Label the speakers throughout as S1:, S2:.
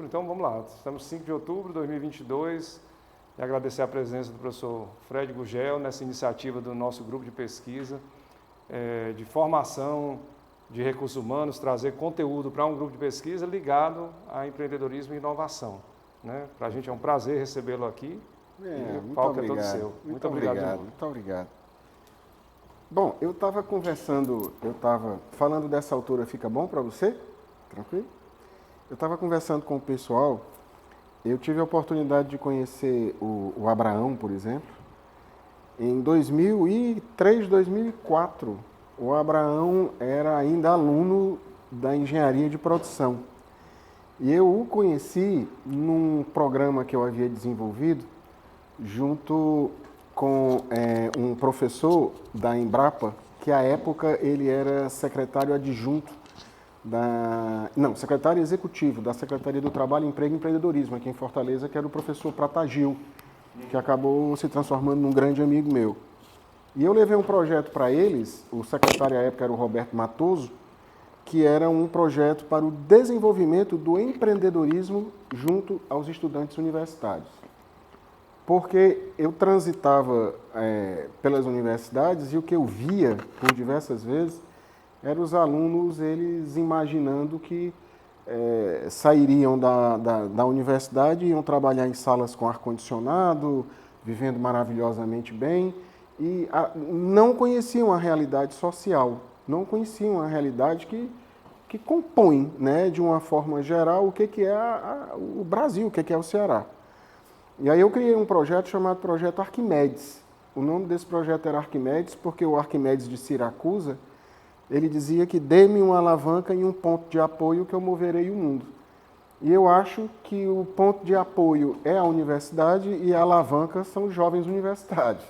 S1: então vamos lá. Estamos 5 de outubro de 2022 e agradecer a presença do professor Fred Gugel nessa iniciativa do nosso grupo de pesquisa, de formação de recursos humanos, trazer conteúdo para um grupo de pesquisa ligado a empreendedorismo e inovação. Né? Para a gente é um prazer recebê-lo aqui.
S2: Muito
S1: o palco
S2: obrigado.
S1: É todo seu.
S2: Muito obrigado. Muito obrigado. Bom, eu estava falando dessa altura, fica bom para você? Tranquilo? Eu estava conversando com o pessoal, eu tive a oportunidade de conhecer o Abraão, por exemplo, em 2003, 2004. O Abraão era ainda aluno da engenharia de produção. E eu o conheci num programa que eu havia desenvolvido junto com um professor da Embrapa, que à época ele era secretário adjunto secretário executivo da Secretaria do Trabalho, Emprego e Empreendedorismo, aqui em Fortaleza, que era o professor Prata Gil, que acabou se transformando num grande amigo meu. E eu levei um projeto para eles, o secretário à época era o Roberto Matoso, que era um projeto para o desenvolvimento do empreendedorismo junto aos estudantes universitários. Porque eu transitava pelas universidades e o que eu via por diversas vezes eram os alunos, eles imaginando que sairiam da universidade, iam trabalhar em salas com ar-condicionado, vivendo maravilhosamente bem, e não conheciam a realidade social, não conheciam a realidade que compõe, né, de uma forma geral, o que é o Brasil, o que é o Ceará. E aí eu criei um projeto chamado Projeto Arquimedes. O nome desse projeto era Arquimedes porque o Arquimedes de Siracusa, ele dizia que dê-me uma alavanca e um ponto de apoio que eu moverei o mundo. E eu acho que o ponto de apoio é a universidade e a alavanca são os jovens universitários.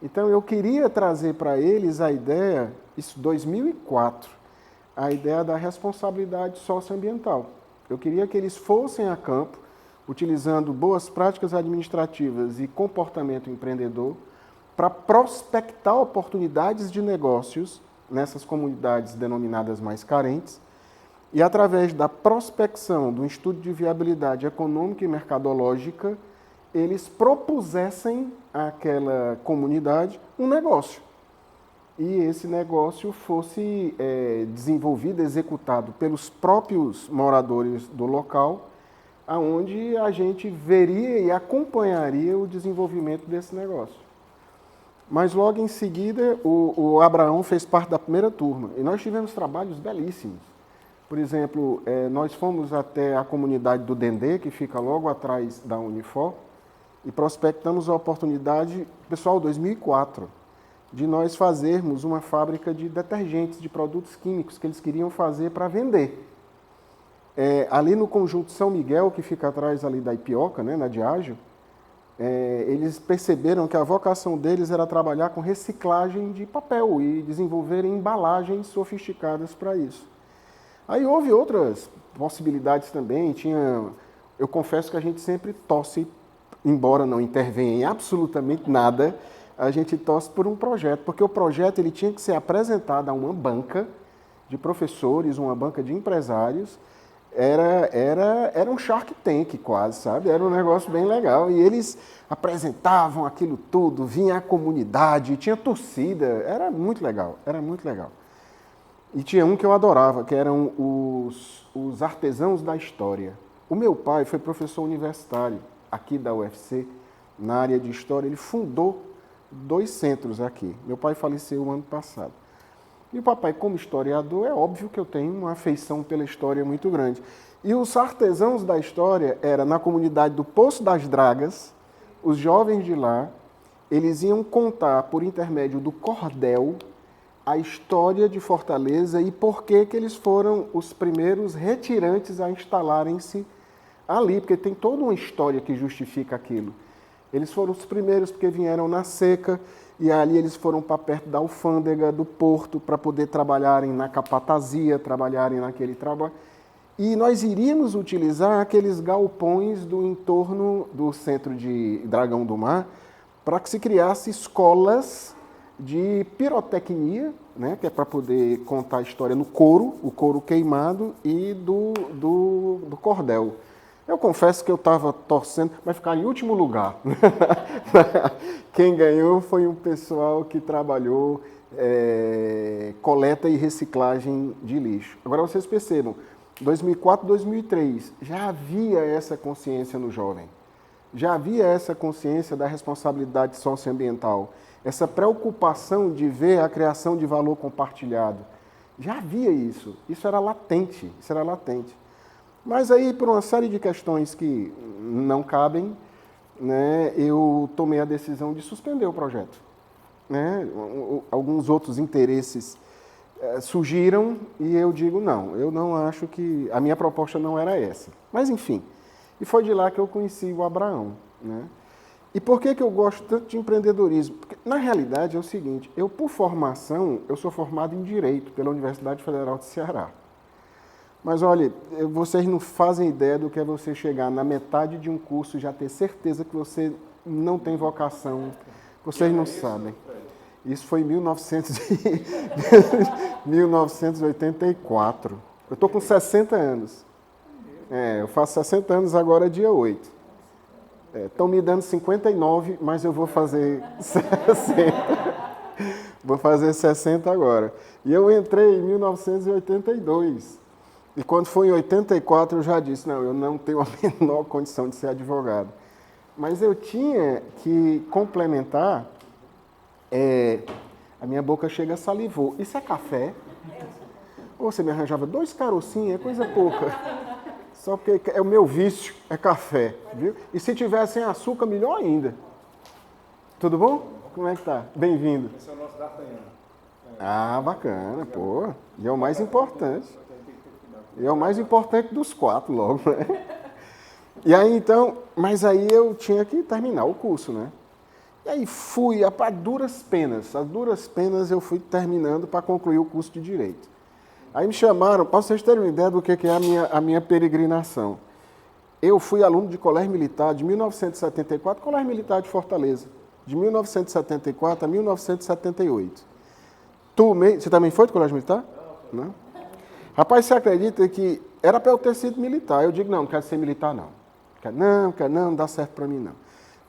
S2: Então eu queria trazer para eles a ideia, isso 2004, a ideia da responsabilidade socioambiental. Eu queria que eles fossem a campo, utilizando boas práticas administrativas e comportamento empreendedor, para prospectar oportunidades de negócios nessas comunidades denominadas mais carentes, e através da prospecção do estudo de viabilidade econômica e mercadológica, eles propusessem àquela comunidade um negócio. E esse negócio fosse desenvolvido, executado pelos próprios moradores do local, aonde a gente veria e acompanharia o desenvolvimento desse negócio. Mas logo em seguida, o Abraão fez parte da primeira turma, e nós tivemos trabalhos belíssimos. Por exemplo, nós fomos até a comunidade do Dendê, que fica logo atrás da Unifor, e prospectamos a oportunidade, pessoal, 2004, de nós fazermos uma fábrica de detergentes, de produtos químicos que eles queriam fazer para vender. Ali no conjunto São Miguel, que fica atrás ali da Ipioca, né, na Diágio, eles perceberam que a vocação deles era trabalhar com reciclagem de papel e desenvolverem embalagens sofisticadas para isso. Aí houve outras possibilidades também, eu confesso que a gente sempre torce, embora não intervenha em absolutamente nada, a gente torce por um projeto, porque o projeto ele tinha que ser apresentado a uma banca de professores, uma banca de empresários. Era um Shark Tank quase, sabe? Era um negócio bem legal. E eles apresentavam aquilo tudo, vinha a comunidade, tinha torcida, era muito legal, era muito legal. E tinha um que eu adorava, que eram os artesãos da história. O meu pai foi professor universitário aqui da UFC, na área de história, ele fundou 2 centros aqui. Meu pai faleceu o ano passado. E o papai, como historiador, é óbvio que eu tenho uma afeição pela história muito grande. E os artesãos da história era na comunidade do Poço das Dragas, os jovens de lá, eles iam contar por intermédio do cordel a história de Fortaleza e por que eles foram os primeiros retirantes a instalarem-se ali, porque tem toda uma história que justifica aquilo. Eles foram os primeiros porque vieram na seca, e ali eles foram para perto da alfândega, do porto, para poder trabalharem na capatazia, trabalharem naquele trabalho. E nós iríamos utilizar aqueles galpões do entorno do centro de Dragão do Mar para que se criasse escolas de pirotecnia, né, que é para poder contar a história no couro, o couro queimado, e do cordel. Eu confesso que eu estava torcendo, mas ficar em último lugar. Quem ganhou foi um pessoal que trabalhou coleta e reciclagem de lixo. Agora vocês percebam, 2004, 2003, já havia essa consciência no jovem. Já havia essa consciência da responsabilidade socioambiental, essa preocupação de ver a criação de valor compartilhado. Já havia isso. Isso era latente. Mas aí, por uma série de questões que não cabem, né, eu tomei a decisão de suspender o projeto. Né? Alguns outros interesses surgiram e eu digo, não, eu não acho que... A minha proposta não era essa. Mas, enfim, e foi de lá que eu conheci o Abraão. Né? E por que eu gosto tanto de empreendedorismo? Porque, na realidade, é o seguinte, eu, por formação, eu sou formado em Direito pela Universidade Federal de Ceará. Mas, olha, vocês não fazem ideia do que é você chegar na metade de um curso e já ter certeza que você não tem vocação. Vocês não sabem. Isso foi em 1984. Eu estou com 60 anos. Eu faço 60 anos agora, dia 8. Estão me dando 59, mas eu vou fazer 60. Vou fazer 60 agora. E eu entrei em 1982. E quando foi em 84, eu já disse, não, eu não tenho a menor condição de ser advogado. Mas eu tinha que complementar, a minha boca chega salivou. Isso é café? Ou você me arranjava 2 carocinhos, é coisa pouca. Só porque é o meu vício, é café, viu? E se tivesse açúcar, melhor ainda. Tudo bom? Como é que tá? Bem-vindo.
S1: Esse é o nosso D'Artagnan.
S2: Ah, bacana, pô. E é o mais importante. E é o mais importante dos 4 logo, né? E aí, então, mas aí eu tinha que terminar o curso, né? E aí fui, a duras penas eu fui terminando para concluir o curso de Direito. Aí me chamaram, para vocês terem uma ideia do que é a minha peregrinação. Eu fui aluno de colégio militar de 1974, colégio militar de Fortaleza, de 1974 a 1978. Você também foi de colégio militar? Não. Rapaz, você acredita que era para eu ter sido militar? Eu digo, não quero ser militar, não. Não dá certo para mim, não.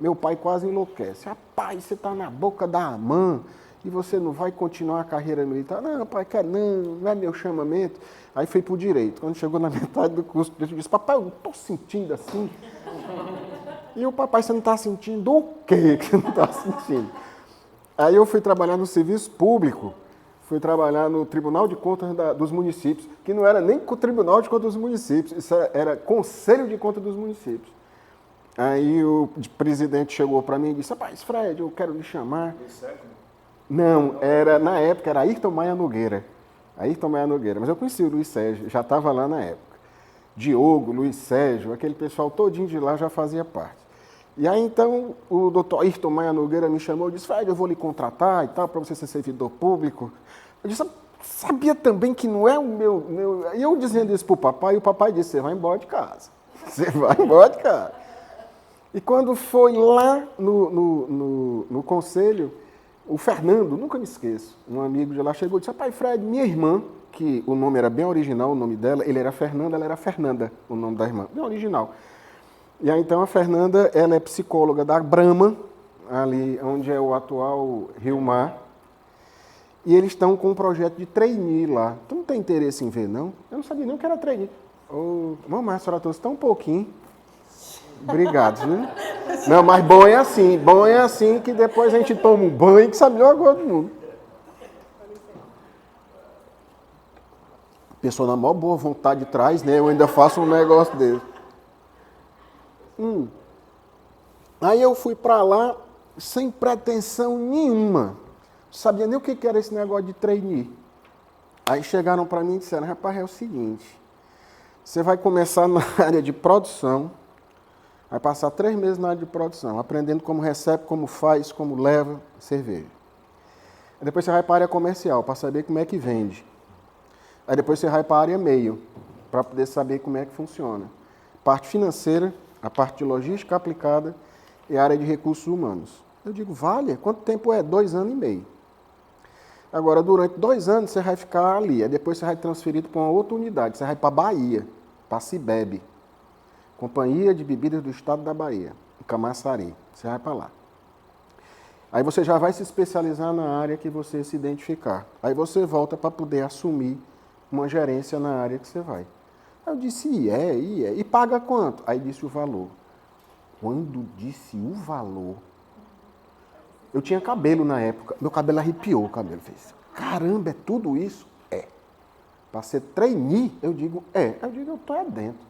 S2: Meu pai quase enlouquece. Rapaz, você está na boca da AMAN e você não vai continuar a carreira militar? Não, pai, não é meu chamamento. Aí fui para o Direito. Quando chegou na metade do curso, eu disse, papai, eu não estou sentindo assim. E o papai, você não está sentindo o quê que você não está sentindo? Aí eu fui trabalhar no serviço público. Fui trabalhar no Tribunal de Contas dos Municípios, que não era nem o Tribunal de Contas dos Municípios, isso era Conselho de Contas dos Municípios. Aí o presidente chegou para mim e disse, rapaz, Fred, eu quero lhe chamar.
S1: Luiz Sérgio?
S2: Não, na época era Ayrton Maia Nogueira. Mas eu conheci o Luiz Sérgio, já estava lá na época. Diogo, Luiz Sérgio, aquele pessoal todinho de lá já fazia parte. E aí, então, o doutor Ayrton Maia Nogueira me chamou e disse, Fred, eu vou lhe contratar e tal, para você ser servidor público. Eu disse, sabia também que não é o meu... E eu dizendo isso para o papai, e o papai disse, você vai embora de casa. Você vai embora de casa. E quando foi lá no conselho, o Fernando, nunca me esqueço, um amigo de lá chegou e disse, rapaz, Fred, minha irmã, que o nome era bem original, o nome dela, ele era Fernanda, ela era Fernanda, o nome da irmã, bem original. E aí, então, a Fernanda, ela é psicóloga da Brahma, ali onde é o atual Rio Mar, e eles estão com um projeto de trainee lá. Tu não tem interesse em ver, não? Eu não sabia nem o que era trainee. Mamãe, a senhora trouxe tão pouquinho. Obrigado, né? Não, mas bom é assim que depois a gente toma um banho que sabe melhor agora do mundo. A pessoa na maior boa vontade traz, né? Eu ainda faço um negócio desse. Aí eu fui para lá sem pretensão nenhuma. Não sabia nem o que era esse negócio de trainee. Aí chegaram para mim e disseram, rapaz, é o seguinte, você vai começar na área de produção, vai passar 3 meses na área de produção, aprendendo como recebe, como faz, como leva cerveja. Aí depois você vai para a área comercial, para saber como é que vende. Aí depois você vai para a área meio, para poder saber como é que funciona. Parte financeira, a parte de logística aplicada e a área de recursos humanos. Eu digo, vale? Quanto tempo é? 2 anos e meio. Agora, durante 2 anos, você vai ficar ali. Aí depois você vai transferido para uma outra unidade. Você vai para a Bahia, para a Cibebe. Companhia de Bebidas do Estado da Bahia, em Camaçari. Você vai para lá. Aí você já vai se especializar na área que você se identificar. Aí você volta para poder assumir uma gerência na área que você vai. Aí eu disse, e paga quanto? Aí disse o valor. Quando disse o valor, eu tinha cabelo na época, meu cabelo arrepiou, o cabelo fez. Caramba, é tudo isso? É. Para ser trainee, eu digo, é. Eu digo, eu tô dentro.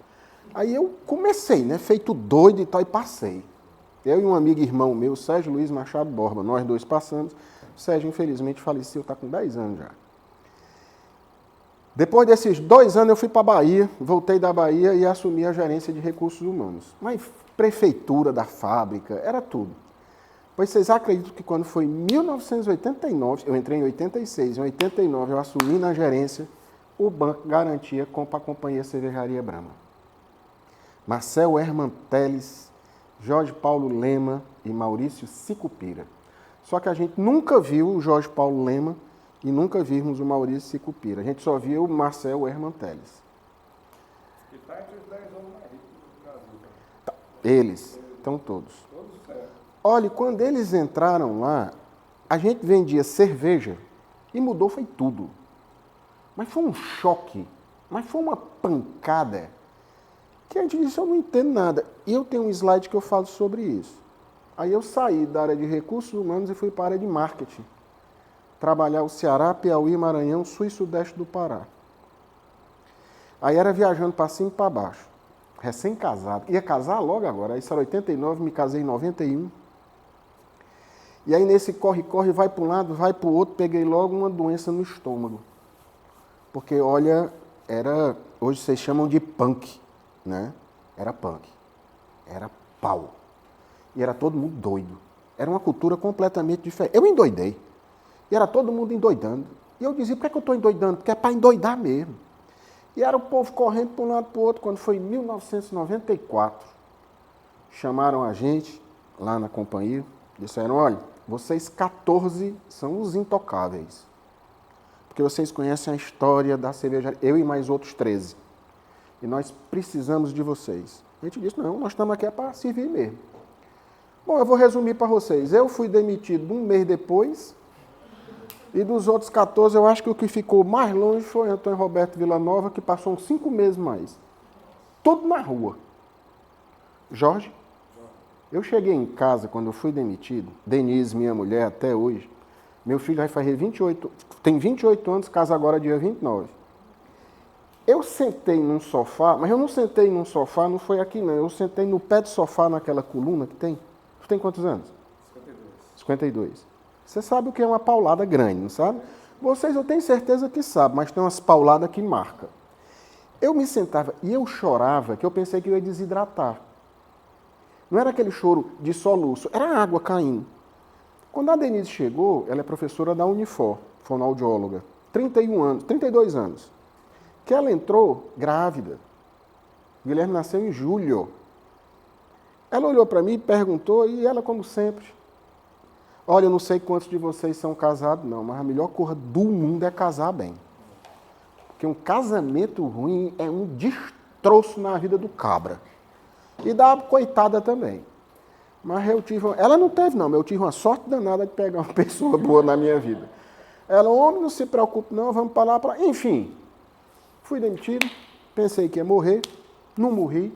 S2: Aí eu comecei, né, feito doido e tal, e passei. Eu e um amigo irmão meu, Sérgio Luiz Machado Borba, nós dois passamos. O Sérgio, infelizmente, faleceu, está com 10 anos já. Depois desses 2 anos, eu fui para a Bahia, voltei da Bahia e assumi a gerência de recursos humanos. Mas prefeitura da fábrica, era tudo. Pois vocês acreditam que quando foi em 1989, eu entrei em 86, em 89 eu assumi na gerência o Banco Garantia com a Companhia Cervejaria Brahma. Marcel Herman Teles, Jorge Paulo Lema e Maurício Sicupira. Só que a gente nunca viu o Jorge Paulo Lema e nunca vimos o Maurício Sicupira. A gente só viu o Marcel Herman Teles.
S1: Que está entre os 10 homens mais ricos do Brasil.
S2: Tá. Eles, estão todos.
S1: Todos certos.
S2: Olha, quando eles entraram lá, a gente vendia cerveja e mudou, foi tudo. Mas foi um choque, mas foi uma pancada, que a gente disse, eu não entendo nada. E eu tenho um slide que eu falo sobre isso. Aí eu saí da área de recursos humanos e fui para a área de marketing. Trabalhar o Ceará, Piauí, Maranhão, Sul e Sudeste do Pará. Aí era viajando para cima e para baixo. Recém-casado. Ia casar logo agora. Isso era 89, me casei em 91. E aí nesse corre-corre, vai para um lado, vai para o outro, peguei logo uma doença no estômago. Porque, olha, hoje vocês chamam de punk, né? Era punk. Era pau. E era todo mundo doido. Era uma cultura completamente diferente. Eu endoidei. E era todo mundo endoidando. E eu dizia, por que eu estou endoidando? Porque é para endoidar mesmo. E era o povo correndo para um lado para o outro. Quando foi em 1994, chamaram a gente lá na companhia, disseram, olha, vocês 14 são os intocáveis. Porque vocês conhecem a história da cervejaria, eu e mais outros 13. E nós precisamos de vocês. A gente disse, não, nós estamos aqui para servir mesmo. Bom, eu vou resumir para vocês. Eu fui demitido um mês depois, e dos outros 14, eu acho que o que ficou mais longe foi Antônio Roberto Villanova, que passou uns 5 meses mais. Tudo na rua. Jorge? Eu cheguei em casa, quando eu fui demitido, Denise, minha mulher, até hoje, meu filho vai fazer 28, tem 28 anos, casa agora dia 29. Eu sentei num sofá, mas eu não sentei num sofá, não foi aqui não, eu sentei no pé do sofá, naquela coluna que tem. Tu tem quantos anos? 52. Você sabe o que é uma paulada grande, não sabe? Vocês eu tenho certeza que sabem, mas tem umas pauladas que marcam. Eu me sentava e eu chorava, que eu pensei que eu ia desidratar. Não era aquele choro de soluço, era água caindo. Quando a Denise chegou, ela é professora da Unifor, fonoaudióloga, 32 anos. Que ela entrou grávida. O Guilherme nasceu em julho. Ela olhou para mim e perguntou, e ela, como sempre, olha, eu não sei quantos de vocês são casados, não, mas a melhor coisa do mundo é casar bem. Porque um casamento ruim é um destroço na vida do cabra. E da coitada também. Mas eu tive... Ela não teve, não, mas eu tive uma sorte danada de pegar uma pessoa boa na minha vida. Ela, homem, não se preocupe não, vamos para lá, para... Enfim, fui demitido, pensei que ia morrer, não morri.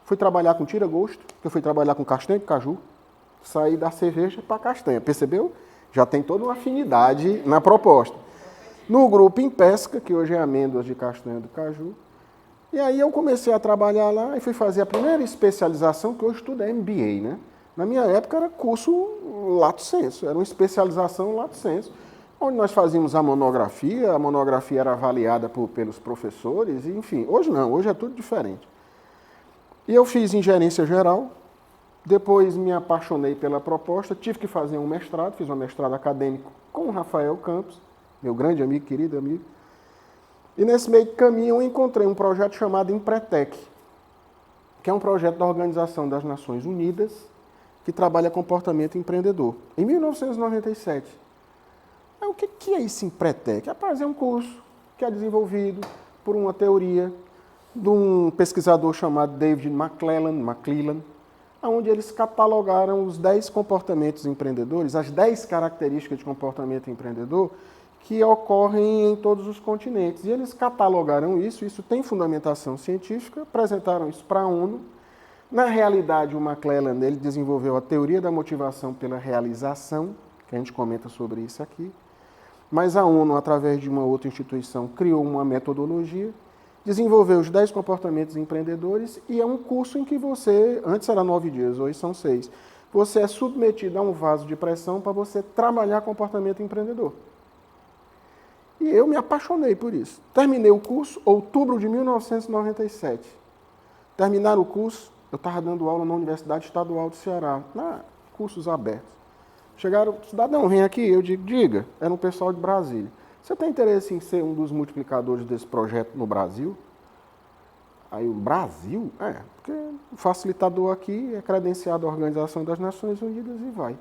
S2: Fui trabalhar com tira-gosto, que eu fui trabalhar com castanha de caju. Saí da cerveja para castanha, percebeu? Já tem toda uma afinidade na proposta. No grupo em pesca, que hoje é amêndoas de castanha do caju. E aí eu comecei a trabalhar lá e fui fazer a primeira especialização, que hoje tudo é MBA, né? Na minha época era curso lato sensu, era uma especialização lato sensu, onde nós fazíamos a monografia era avaliada pelos professores, e, enfim. Hoje não, hoje é tudo diferente. E eu fiz em gerência geral, depois me apaixonei pela proposta, tive que fazer um mestrado, fiz um mestrado acadêmico com o Rafael Campos, meu grande amigo, querido amigo. E nesse meio caminho eu encontrei um projeto chamado Empretec, que é um projeto da Organização das Nações Unidas, que trabalha comportamento empreendedor, em 1997. Aí, o que é esse Empretec? É um curso que é desenvolvido por uma teoria de um pesquisador chamado David McClellan, onde eles catalogaram os 10 comportamentos empreendedores, as 10 características de comportamento empreendedor que ocorrem em todos os continentes. E eles catalogaram isso tem fundamentação científica, apresentaram isso para a ONU. Na realidade, o McClellan ele desenvolveu a teoria da motivação pela realização, que a gente comenta sobre isso aqui, mas a ONU, através de uma outra instituição, criou uma metodologia, desenvolveu os 10 comportamentos empreendedores e é um curso em que você, antes era 9 dias, hoje são 6, você é submetido a um vaso de pressão para você trabalhar comportamento empreendedor. E eu me apaixonei por isso. Terminei o curso em outubro de 1997. Terminaram o curso, eu estava dando aula na Universidade Estadual do Ceará, cursos abertos. Chegaram, cidadão, vem aqui, eu digo, diga, era um pessoal de Brasília. Você tem interesse em ser um dos multiplicadores desse projeto no Brasil? Aí o Brasil? Porque o facilitador aqui é credenciado à Organização das Nações Unidas e vai.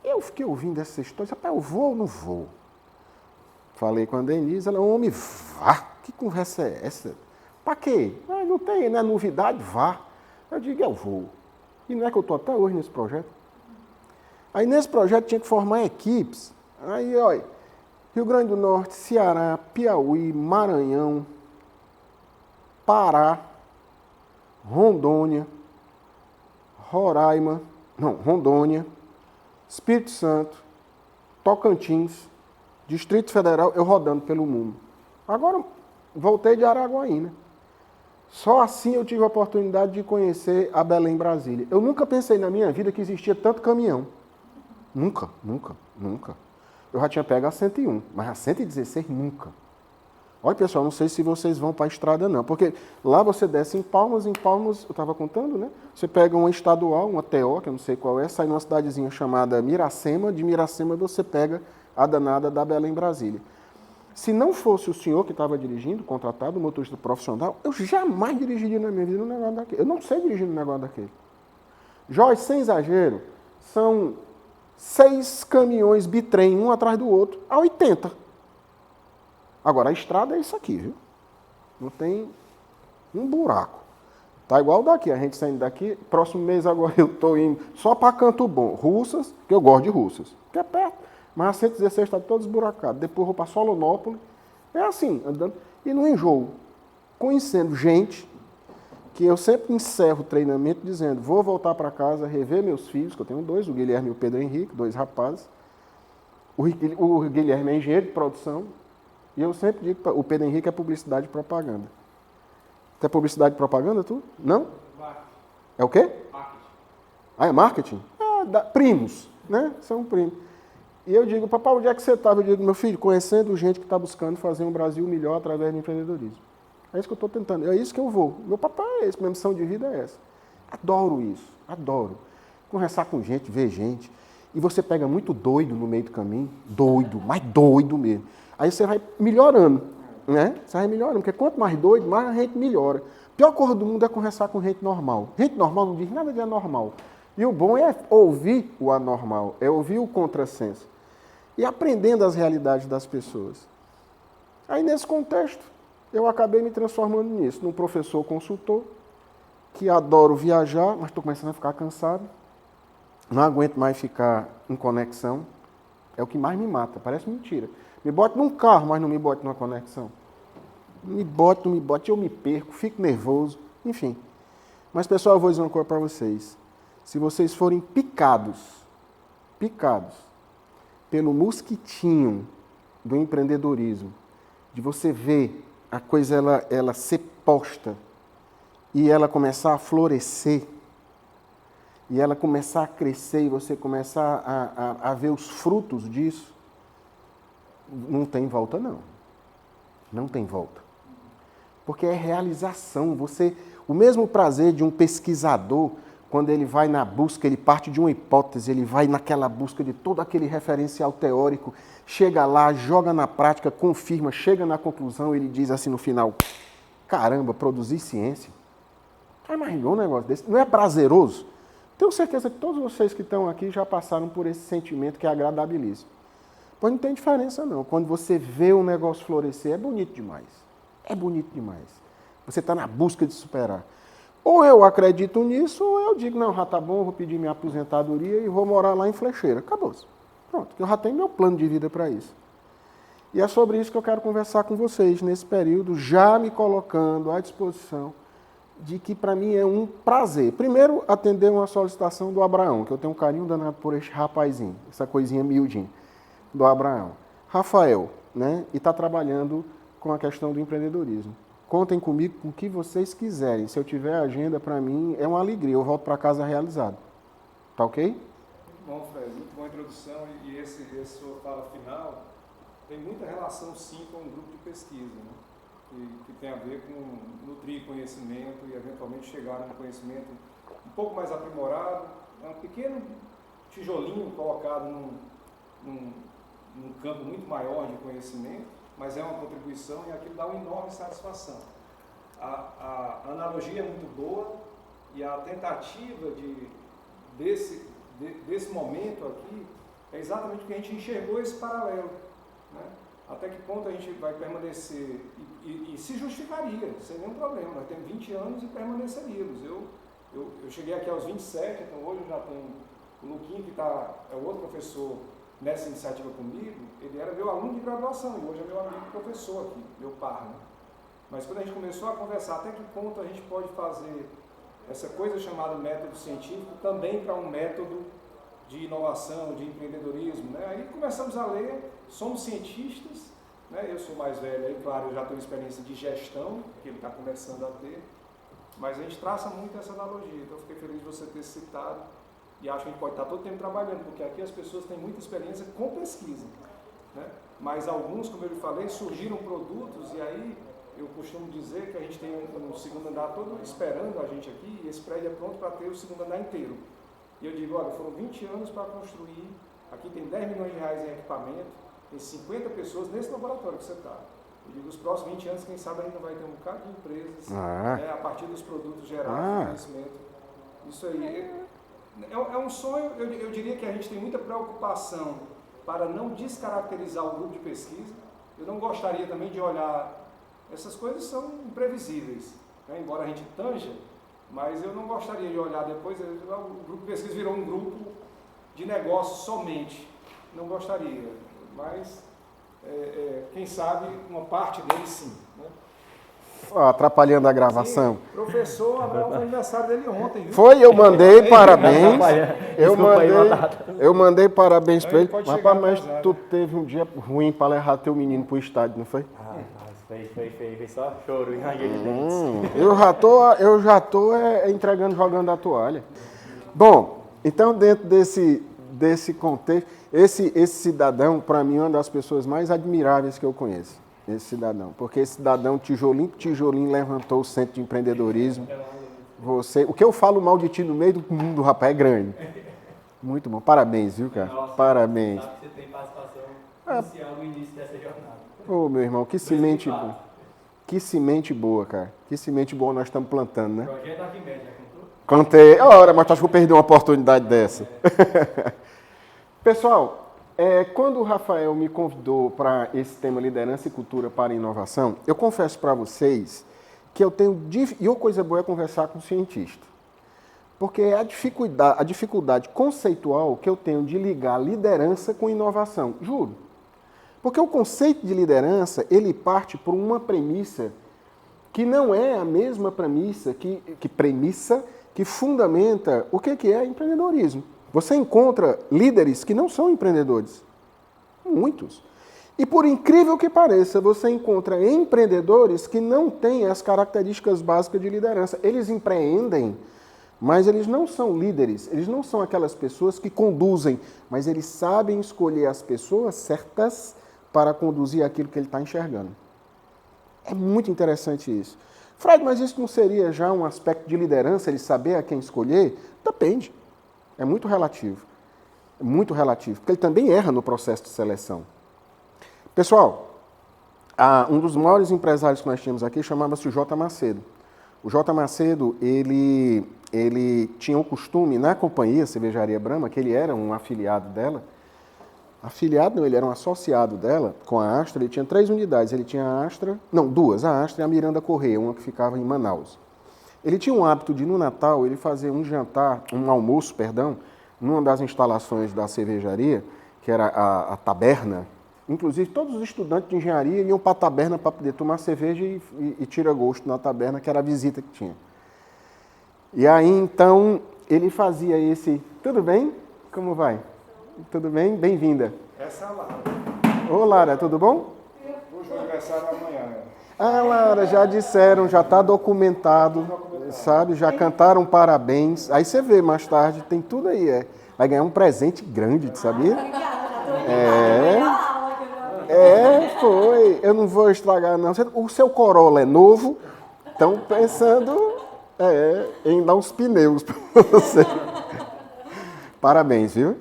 S2: Eu fiquei ouvindo essa história, disse, eu vou ou não vou? Falei com a Denise, ela, homem, vá, que conversa é essa? Para quê? Não tem, não é novidade, vá. Eu digo, eu vou. E não é que eu estou até hoje nesse projeto? Aí nesse projeto tinha que formar equipes. Aí, olha, Rio Grande do Norte, Ceará, Piauí, Maranhão, Pará, Rondônia, Rondônia, Espírito Santo, Tocantins, Distrito Federal, eu rodando pelo mundo. Agora, voltei de Araguaína. Só assim eu tive a oportunidade de conhecer a Belém, Brasília. Eu nunca pensei na minha vida que existia tanto caminhão. Nunca. Eu já tinha pego a 101, mas a 116 nunca. Olha, pessoal, não sei se vocês vão para a estrada, não. Porque lá você desce em Palmas, eu estava contando, né? Você pega uma estadual, uma TO, que eu não sei qual é, sai numa cidadezinha chamada Miracema. De Miracema você pega a danada da Belém, Brasília. Se não fosse o senhor que estava dirigindo, contratado, motorista profissional, eu jamais dirigiria na minha vida um negócio daquele. Eu não sei dirigir um negócio daquele. Joyce, sem exagero, são 6 caminhões bitrem, um atrás do outro, a 80. Agora, a estrada é isso aqui, viu? Não tem um buraco. Tá igual daqui, a gente saindo daqui, próximo mês agora eu estou indo só para Canto Bom, Russas, que eu gosto de Russas, que é perto, mas a 116 está todo esburacado. Depois vou para Solonópolis, é assim, andando, e não enjoo. Conhecendo gente, que eu sempre encerro o treinamento dizendo, vou voltar para casa, rever meus filhos, que eu tenho 2, o Guilherme e o Pedro Henrique, 2 rapazes. O Guilherme é engenheiro de produção, e eu sempre digo, o Pedro Henrique é publicidade e propaganda. Tu é publicidade e propaganda, tu? Não? Marketing. É o quê? Marketing. É marketing? Primos, né? São primos. E eu digo, papai, onde é que você estava? Eu digo, meu filho, conhecendo gente que está buscando fazer um Brasil melhor através do empreendedorismo. É isso que eu estou tentando, é isso que eu vou. Meu papai é esse, minha missão de vida é essa. Adoro isso, adoro. Conversar com gente, ver gente. E você pega muito doido no meio do caminho, doido, mas doido mesmo. Aí você vai melhorando, né? Você vai melhorando, porque quanto mais doido, mais a gente melhora. A pior coisa do mundo é conversar com gente normal. Gente normal não diz nada de anormal. E o bom é ouvir o anormal, é ouvir o contrassenso. E aprendendo as realidades das pessoas. Aí, nesse contexto, eu acabei me transformando nisso, num professor consultor, que adoro viajar, mas estou começando a ficar cansado. Não aguento mais ficar em conexão. É o que mais me mata, parece mentira. Me bote num carro, mas não me bote numa conexão. Me bote, eu me perco, fico nervoso, enfim. Mas, pessoal, eu vou dizer uma coisa para vocês. Se vocês forem picados pelo mosquitinho do empreendedorismo, de você ver a coisa ela ser posta e ela começar a florescer, e ela começar a crescer e você começar a ver os frutos disso, não tem volta, não. Não tem volta. Porque é realização. O mesmo prazer de um pesquisador, quando ele vai na busca, ele parte de uma hipótese, ele vai naquela busca de todo aquele referencial teórico, chega lá, joga na prática, confirma, chega na conclusão, ele diz assim no final, caramba, produzir ciência. Imaginou um negócio desse? Não é prazeroso? Tenho certeza que todos vocês que estão aqui já passaram por esse sentimento que é agradabilíssimo. Pois não tem diferença não. Quando você vê um negócio florescer, é bonito demais. É bonito demais. Você está na busca de superar. Ou eu acredito nisso, ou eu digo, não, já tá bom, vou pedir minha aposentadoria e vou morar lá em Flecheira. Acabou-se. Pronto, eu já tenho meu plano de vida para isso. E é sobre isso que eu quero conversar com vocês nesse período, já me colocando à disposição de que para mim é um prazer. Primeiro, atender uma solicitação do Abraão, que eu tenho um carinho danado por este rapazinho, essa coisinha miudinha, do Abraão. Rafael, né? E está trabalhando com a questão do empreendedorismo. Contem comigo com o que vocês quiserem. Se eu tiver agenda, para mim é uma alegria. Eu volto para casa realizado. Tá ok?
S1: Muito bom, Fred. Muito boa introdução. E esse sua fala final tem muita relação, sim, com um grupo de pesquisa, né? Que tem a ver com nutrir conhecimento e, eventualmente, chegar a um conhecimento um pouco mais aprimorado. É um pequeno tijolinho colocado num campo muito maior de conhecimento, mas é uma contribuição e aquilo dá uma enorme satisfação. A analogia é muito boa e a tentativa desse momento aqui é exatamente porque a gente enxergou esse paralelo, né? Até que ponto a gente vai permanecer e se justificaria, sem nenhum problema. Nós temos 20 anos e permaneceríamos. Eu cheguei aqui aos 27, então hoje eu já tenho o Luquinho, que é o outro professor nessa iniciativa comigo. Ele era meu aluno de graduação e hoje é meu amigo professor aqui, meu par, né? Mas quando a gente começou a conversar até que ponto a gente pode fazer essa coisa chamada método científico também para um método de inovação, de empreendedorismo, né? Aí começamos a ler, somos cientistas, né? Eu sou mais velho, aí, claro, eu já tenho experiência de gestão, que ele está começando a ter, mas a gente traça muito essa analogia, então eu fiquei feliz de você ter citado e acho que a gente pode estar todo o tempo trabalhando, porque aqui as pessoas têm muita experiência com pesquisa, né? Mas alguns, como eu lhe falei, surgiram produtos e aí eu costumo dizer que a gente tem um segundo andar todo esperando a gente aqui e esse prédio é pronto para ter o segundo andar inteiro. E eu digo, olha, foram 20 anos para construir, aqui tem 10 milhões de reais em equipamento, tem 50 pessoas nesse laboratório que você está. Eu digo, os próximos 20 anos, quem sabe a gente não vai ter um bocado de empresas, né, a partir dos produtos gerados, conhecimento. Isso aí é um sonho, eu diria que a gente tem muita preocupação para não descaracterizar o grupo de pesquisa. Eu não gostaria também de olhar, essas coisas são imprevisíveis, né, embora a gente tanja, mas eu não gostaria de olhar depois, o grupo de pesquisa virou um grupo de negócio somente. Não gostaria, mas quem sabe uma parte dele sim, né?
S2: Atrapalhando a gravação.
S1: Sim, professor Abraão, foi aniversário dele ontem, viu?
S2: Foi, eu mandei parabéns. Eu mandei parabéns para ele. Rapaz, mas tu teve um dia ruim para levar teu menino pro estádio, não foi?
S3: Foi só choro e ranger de dentes.
S2: Eu já tô entregando, jogando a toalha. Bom, então dentro desse contexto, esse cidadão, para mim, é uma das pessoas mais admiráveis que eu conheço. Esse cidadão, porque esse cidadão, tijolinho por tijolinho, levantou o centro de empreendedorismo. O que eu falo mal de ti no meio do mundo, rapaz, é grande. Muito bom. Parabéns, viu, cara?
S3: Nossa,
S2: parabéns.
S3: Sabe que você tem participação inicial no início dessa jornada.
S2: Ô, meu irmão, que semente boa. Que semente boa, cara. Que semente boa nós estamos plantando, né?
S3: Projeto Arquimedes, já contou?
S2: Contei. Ora, mas acho que eu perdi uma oportunidade dessa. Pessoal, quando o Rafael me convidou para esse tema Liderança e Cultura para a Inovação, eu confesso para vocês que eu tenho... E uma coisa boa é conversar com um cientista. Porque é a dificuldade conceitual que eu tenho de ligar liderança com inovação. Juro. Porque o conceito de liderança, ele parte por uma premissa que não é a mesma premissa que fundamenta o que é empreendedorismo. Você encontra líderes que não são empreendedores. Muitos. E por incrível que pareça, você encontra empreendedores que não têm as características básicas de liderança. Eles empreendem, mas eles não são líderes. Eles não são aquelas pessoas que conduzem, mas eles sabem escolher as pessoas certas para conduzir aquilo que ele está enxergando. É muito interessante isso. Fred, mas isso não seria já um aspecto de liderança, ele saber a quem escolher? Depende. É muito relativo. É muito relativo, porque ele também erra no processo de seleção. Pessoal, um dos maiores empresários que nós tínhamos aqui chamava-se o J. Macedo. O J. Macedo, ele tinha o costume, na companhia Cervejaria Brahma, que ele era um afiliado dela, Afiliado não, ele era um associado dela, com a Astra, ele tinha 3 unidades. Ele tinha a Astra, não, 2, a Astra e a Miranda Correia, uma que ficava em Manaus. Ele tinha um hábito de, no Natal, ele fazer um almoço, numa das instalações da cervejaria, que era a taberna. Inclusive, todos os estudantes de engenharia iam para a taberna para poder tomar cerveja e tirar gosto na taberna, que era a visita que tinha. E aí, então, ele fazia esse... Tudo bem? Como vai? Tudo bem? Bem-vinda.
S1: Essa é a Lara.
S2: Ô, Lara, tudo bom?
S1: Hoje é aniversário amanhã, né?
S2: Ah, Lara, já disseram, já está documentado, sabe? Já cantaram parabéns. Aí você vê mais tarde, tem tudo aí, Vai ganhar um presente grande, sabia? Foi. Eu não vou estragar, não. O seu Corolla é novo, estão pensando em dar uns pneus para você. Parabéns, viu?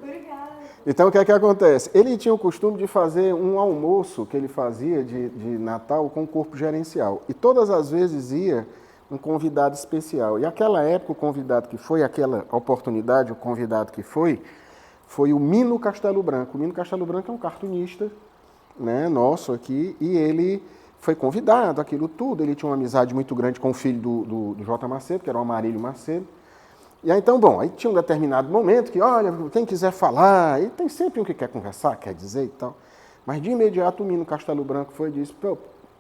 S2: Então, o que é que acontece? Ele tinha o costume de fazer um almoço que ele fazia de Natal com o corpo gerencial. E todas as vezes ia um convidado especial. E aquela época, o convidado que foi, aquela oportunidade, o convidado que foi o Mino Castelo Branco. O Mino Castelo Branco é um cartunista, né, nosso aqui, e ele foi convidado, aquilo tudo. Ele tinha uma amizade muito grande com o filho do J. Macedo, que era o Amarílio Macedo. E aí, então, aí tinha um determinado momento que, olha, quem quiser falar, e tem sempre um que quer conversar, quer dizer e tal. Mas de imediato o Mino Castelo Branco foi e disse,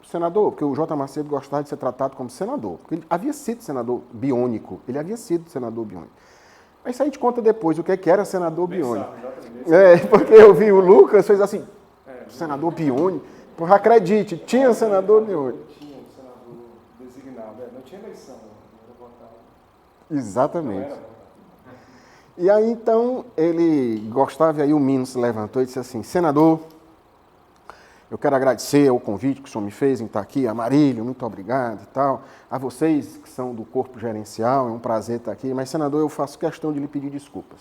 S2: senador, porque o J. Macedo gostava de ser tratado como senador, porque ele havia sido senador biônico, Aí isso a gente conta depois o que era senador biônico. Porque eu vi o Lucas, fez assim, senador biônico, porra, acredite, tinha senador biônico.
S1: Tinha um senador designado, não tinha eleição, era votado.
S2: Exatamente. E aí, então, ele gostava, e aí o Mino se levantou e disse assim, senador, eu quero agradecer o convite que o senhor me fez em estar aqui, Amarílio, muito obrigado e tal, a vocês que são do corpo gerencial, é um prazer estar aqui, mas, senador, eu faço questão de lhe pedir desculpas.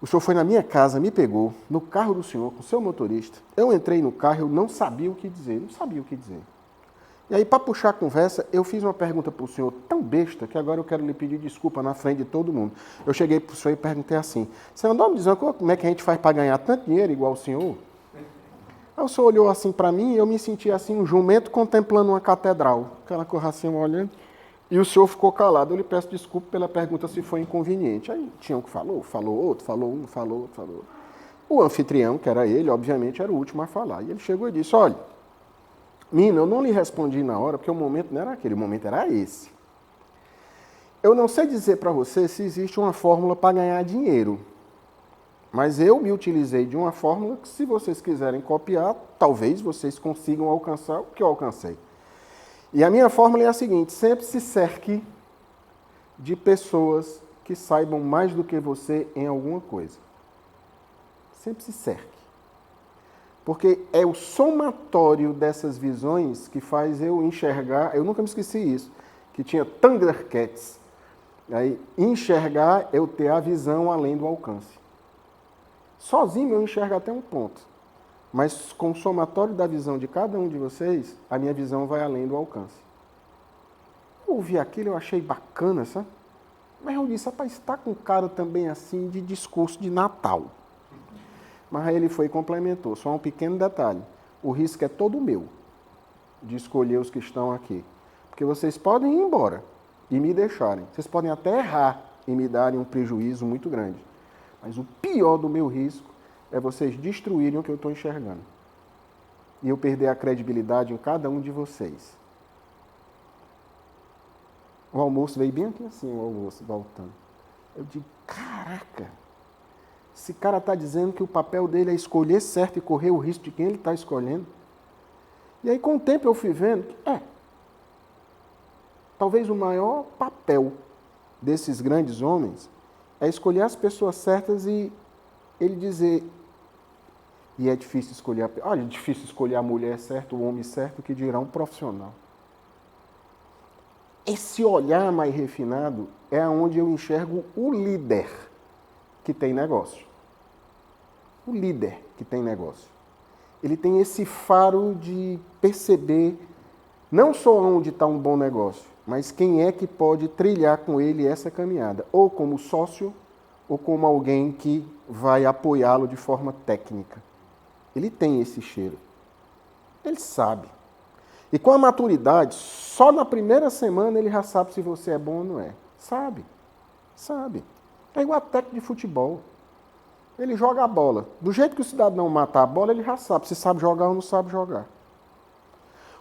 S2: O senhor foi na minha casa, me pegou, no carro do senhor, com o seu motorista, eu entrei no carro, eu não sabia o que dizer. E aí, para puxar a conversa, eu fiz uma pergunta para o senhor tão besta que agora eu quero lhe pedir desculpa na frente de todo mundo. Eu cheguei para o senhor e perguntei assim, senador, me diz como é que a gente faz para ganhar tanto dinheiro igual o senhor? Aí o senhor olhou assim para mim e eu me senti assim, um jumento contemplando uma catedral. Aquela coisa assim, olhando. E o senhor ficou calado. Eu lhe peço desculpa pela pergunta se foi inconveniente. Aí tinha um que falou outro, falou um, falou outro, falou outro. O anfitrião, que era ele, obviamente, era o último a falar. E ele chegou e disse, olha, Mino, eu não lhe respondi na hora, porque o momento não era aquele, o momento era esse. Eu não sei dizer para você se existe uma fórmula para ganhar dinheiro, mas eu me utilizei de uma fórmula que, se vocês quiserem copiar, talvez vocês consigam alcançar o que eu alcancei. E a minha fórmula é a seguinte, sempre se cerque de pessoas que saibam mais do que você em alguma coisa. Sempre se cerque. Porque é o somatório dessas visões que faz eu enxergar, eu nunca me esqueci isso, que tinha Thundercats. Aí, enxergar, eu ter a visão além do alcance. Sozinho eu enxergo até um ponto. Mas com o somatório da visão de cada um de vocês, a minha visão vai além do alcance. Eu ouvi aquilo, eu achei bacana, sabe? Mas eu disse, rapaz, está com cara também assim de discurso de Natal. Mas aí ele foi e complementou, só um pequeno detalhe. O risco é todo meu de escolher os que estão aqui. Porque vocês podem ir embora e me deixarem. Vocês podem até errar e me darem um prejuízo muito grande. Mas o pior do meu risco é vocês destruírem o que eu estou enxergando. E eu perder a credibilidade em cada um de vocês. O almoço veio bem aqui assim, o almoço, voltando. Eu digo, caraca, esse cara está dizendo que o papel dele é escolher certo e correr o risco de quem ele está escolhendo. E aí, com o tempo, eu fui vendo que talvez o maior papel desses grandes homens é escolher as pessoas certas e ele dizer, e é difícil escolher, olha, é difícil escolher a mulher certa, o homem certo, que dirá um profissional. Esse olhar mais refinado é onde eu enxergo o líder que tem negócio. O líder que tem negócio. Ele tem esse faro de perceber não só onde está um bom negócio, mas quem é que pode trilhar com ele essa caminhada, ou como sócio, ou como alguém que vai apoiá-lo de forma técnica. Ele tem esse cheiro. Ele sabe. E com a maturidade, só na primeira semana ele já sabe se você é bom ou não é. Sabe. Sabe. É igual a técnica de futebol. Ele joga a bola. Do jeito que o cidadão mata a bola, ele já sabe se sabe jogar ou não sabe jogar.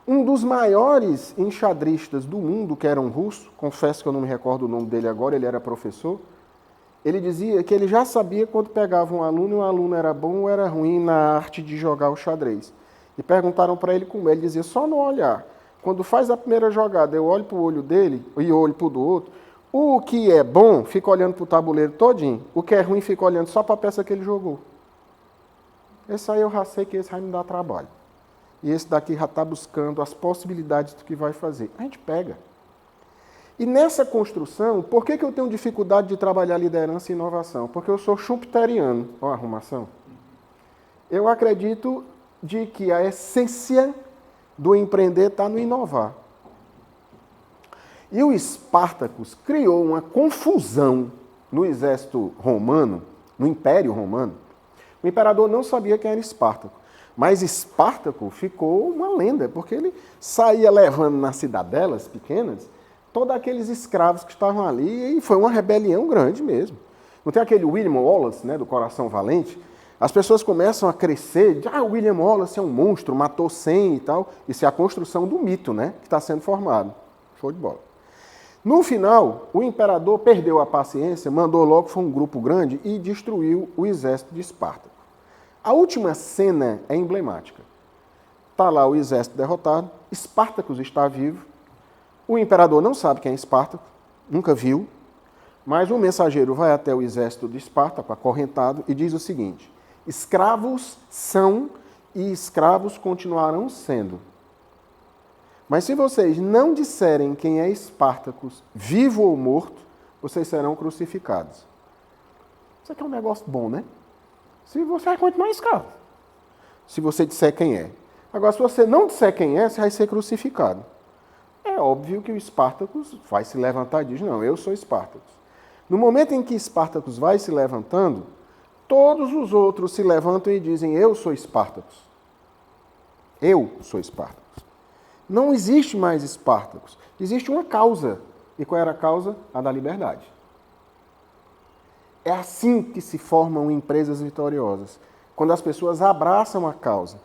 S2: Um dos maiores enxadristas do mundo, que era um russo, confesso que eu não me recordo o nome dele agora, ele era professor, ele dizia que ele já sabia quando pegava um aluno e o aluno era bom ou era ruim na arte de jogar o xadrez. E perguntaram para ele como é. Ele dizia, só no olhar. Quando faz a primeira jogada, eu olho para o olho dele e olho para o do outro. O que é bom fica olhando para o tabuleiro todinho. O que é ruim fica olhando só para a peça que ele jogou. Esse aí eu já sei que esse vai me dar trabalho. E esse daqui já está buscando as possibilidades do que vai fazer. A gente pega. E nessa construção, por que eu tenho dificuldade de trabalhar liderança e inovação? Porque eu sou schumpeteriano. Olha a arrumação. Eu acredito de que a essência do empreender está no inovar. E o Espartacus criou uma confusão no exército romano, no Império Romano. O imperador não sabia quem era Espartaco. Mas Espartaco ficou uma lenda, porque ele saía levando nas cidadelas pequenas todos aqueles escravos que estavam ali, e foi uma rebelião grande mesmo. Não tem aquele William Wallace, né, do Coração Valente? As pessoas começam a crescer, o William Wallace é um monstro, matou 100 e tal. Isso é a construção do mito, né, que está sendo formado. Show de bola. No final, o imperador perdeu a paciência, mandou logo, foi um grupo grande, e destruiu o exército de Espartaco. A última cena é emblemática. Está lá o exército derrotado, Espartacus está vivo, o imperador não sabe quem é Espartaco, nunca viu, mas o mensageiro vai até o exército de Espartaco, acorrentado, e diz o seguinte, escravos são e escravos continuarão sendo. Mas se vocês não disserem quem é Espartacus, vivo ou morto, vocês serão crucificados. Isso aqui é um negócio bom, né? Se você vai continuar escravo. Se você disser quem é. Agora, se você não disser quem é, você vai ser crucificado. É óbvio que o Espartacus vai se levantar e diz, não, eu sou Espartacus. No momento em que Espartacus vai se levantando, todos os outros se levantam e dizem, eu sou Espartacus. Eu sou Espartacus. Não existe mais Espartacus. Existe uma causa. E qual era a causa? A da liberdade. É assim que se formam empresas vitoriosas. Quando as pessoas abraçam a causa.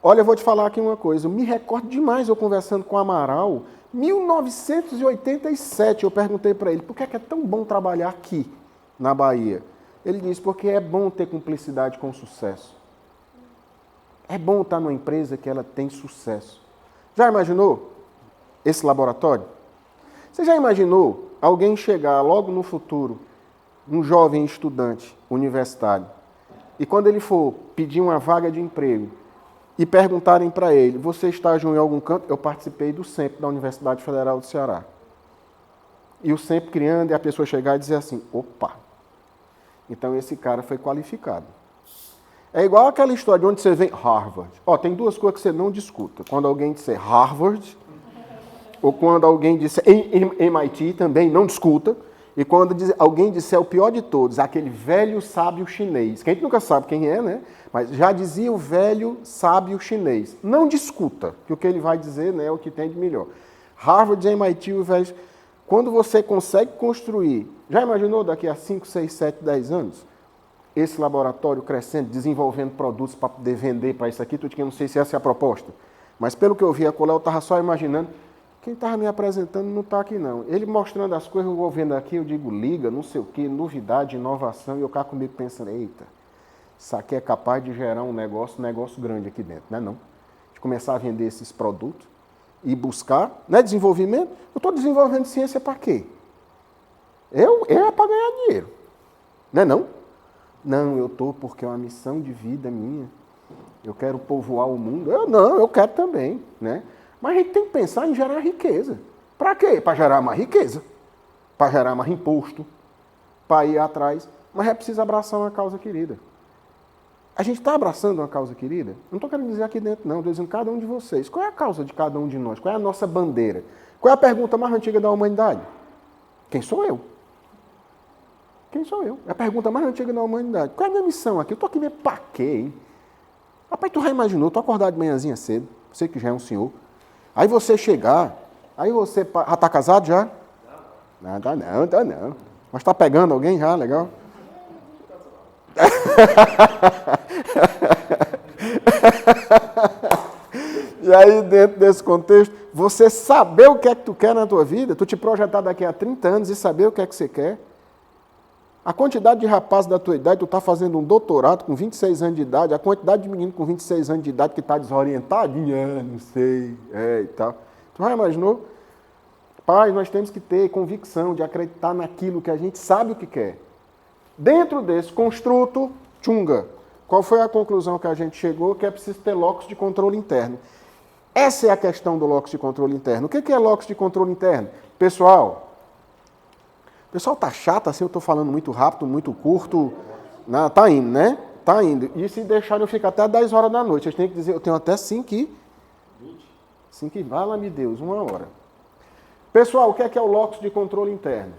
S2: Olha, eu vou te falar aqui uma coisa. Eu me recordo demais eu conversando com o Amaral. 1987 eu perguntei para ele, por que é tão bom trabalhar aqui, na Bahia? Ele disse, porque é bom ter cumplicidade com o sucesso. É bom estar numa empresa que ela tem sucesso. Já imaginou esse laboratório? Você já imaginou alguém chegar logo no futuro, um jovem estudante universitário, e quando ele for pedir uma vaga de emprego, e perguntarem para ele, você estágio em algum canto? Eu participei do SEMP da Universidade Federal do Ceará. E o SEMP criando, e a pessoa chegar e dizer assim, opa, então esse cara foi qualificado. É igual aquela história de onde você vem, Harvard. Tem duas coisas que você não discuta. Quando alguém disser Harvard, ou quando alguém disser MIT, também não discuta. E quando alguém disser o pior de todos, aquele velho sábio chinês, que a gente nunca sabe quem é, né? Mas já dizia o velho sábio chinês. Não discuta, que o que ele vai dizer, né, é o que tem de melhor. Harvard, MIT, o velho... Quando você consegue construir, já imaginou daqui a 5, 6, 7, 10 anos, esse laboratório crescendo, desenvolvendo produtos para poder vender para isso aqui, tudo que eu não sei se essa é a proposta. Mas pelo que eu vi acolá, eu estava só imaginando, quem estava me apresentando não está aqui não. Ele mostrando as coisas, eu vou vendo aqui, eu digo liga, não sei o quê, novidade, inovação, e eu cá comigo pensando, eita, isso aqui é capaz de gerar um negócio grande aqui dentro, não é não? De começar a vender esses produtos e buscar, né, desenvolvimento. Eu estou desenvolvendo ciência para quê? É para ganhar dinheiro, não é não? Não, eu estou porque é uma missão de vida minha. Eu quero povoar o mundo. Eu quero também, né? Mas a gente tem que pensar em gerar riqueza. Para quê? Para gerar mais riqueza. Para gerar mais imposto. Para ir atrás. Mas é preciso abraçar uma causa querida. A gente está abraçando uma causa querida? Não estou querendo dizer aqui dentro, não. Estou dizendo cada um de vocês. Qual é a causa de cada um de nós? Qual é a nossa bandeira? Qual é a pergunta mais antiga da humanidade? Quem sou eu? Quem sou eu? É a pergunta mais antiga da humanidade. Qual é a minha missão aqui? Eu estou aqui mesmo pra quê, hein? Rapaz, tu já imaginou, tu acordar de manhãzinha cedo, você que já é um senhor, aí você chegar, aí você... Já tá casado já? Não, tá não. Mas tá pegando alguém já, legal? E aí, dentro desse contexto, você saber o que é que tu quer na tua vida, tu te projetar daqui a 30 anos e saber o que é que você quer. A quantidade de rapazes da tua idade, tu está fazendo um doutorado com 26 anos de idade, a quantidade de menino com 26 anos de idade que está desorientadinho, não sei, e tal. Tu já imaginou? Pai, nós temos que ter convicção de acreditar naquilo que a gente sabe o que quer. Dentro desse construto, tchunga, qual foi a conclusão que a gente chegou? Que é preciso ter locus de controle interno. Essa é a questão do locus de controle interno. O que é locus de controle interno? Pessoal tá chato assim, eu estou falando muito rápido, muito curto. Não, tá indo, né? Tá indo. E se deixarem eu ficar até 10 horas da noite, vocês têm que dizer, eu tenho até 5 e... 5 e... Vala-me Deus, 1 hora. Pessoal, o que é o locus de controle interno?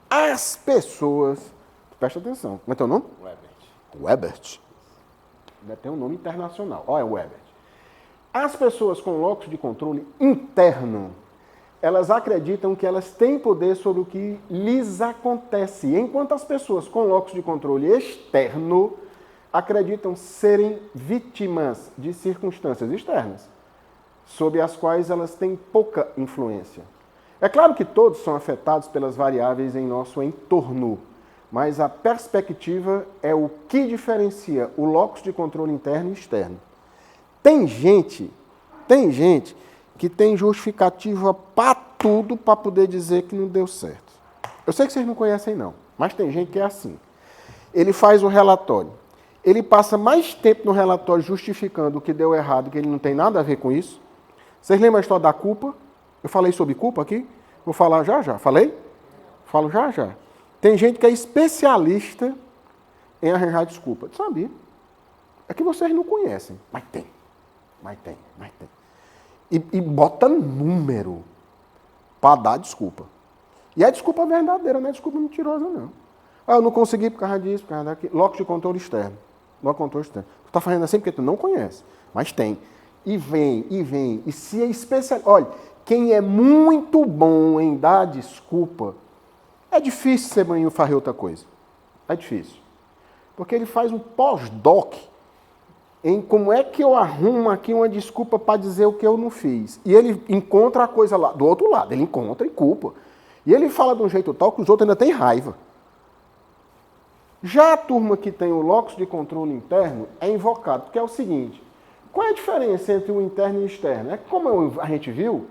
S2: As pessoas... Presta atenção. Como é teu nome? Webert. Ainda tem um nome internacional. Olha, Webert. As pessoas com locus de controle interno, elas acreditam que elas têm poder sobre o que lhes acontece, enquanto as pessoas com locus de controle externo acreditam serem vítimas de circunstâncias externas, sobre as quais elas têm pouca influência. É claro que todos são afetados pelas variáveis em nosso entorno, mas a perspectiva é o que diferencia o locus de controle interno e externo. Tem gente que tem justificativa para tudo para poder dizer que não deu certo. Eu sei que vocês não conhecem não, mas tem gente que é assim. Ele faz o relatório, ele passa mais tempo no relatório justificando o que deu errado, que ele não tem nada a ver com isso. Vocês lembram a história da culpa? Eu falei sobre culpa aqui? Vou falar já. Falei? Falo já. Tem gente que é especialista em arranjar desculpa. Eu sabia. É que vocês não conhecem, mas tem. E bota número para dar desculpa. E é desculpa verdadeira, não é desculpa mentirosa, não. Eu não consegui por causa disso, por causa daquilo. Locus de controle externo. Tu está fazendo assim porque tu não conhece, mas tem. E vem. E se é especial... Olha, quem é muito bom em dar desculpa, é difícil ser manhã fazer outra coisa. É difícil. Porque ele faz um pós-doc em como é que eu arrumo aqui uma desculpa para dizer o que eu não fiz. E ele encontra a coisa lá, do outro lado, ele encontra e culpa. E ele fala de um jeito tal que os outros ainda têm raiva. Já a turma que tem o locus de controle interno é invocado, porque é o seguinte, qual é a diferença entre o interno e o externo? É que como a gente viu,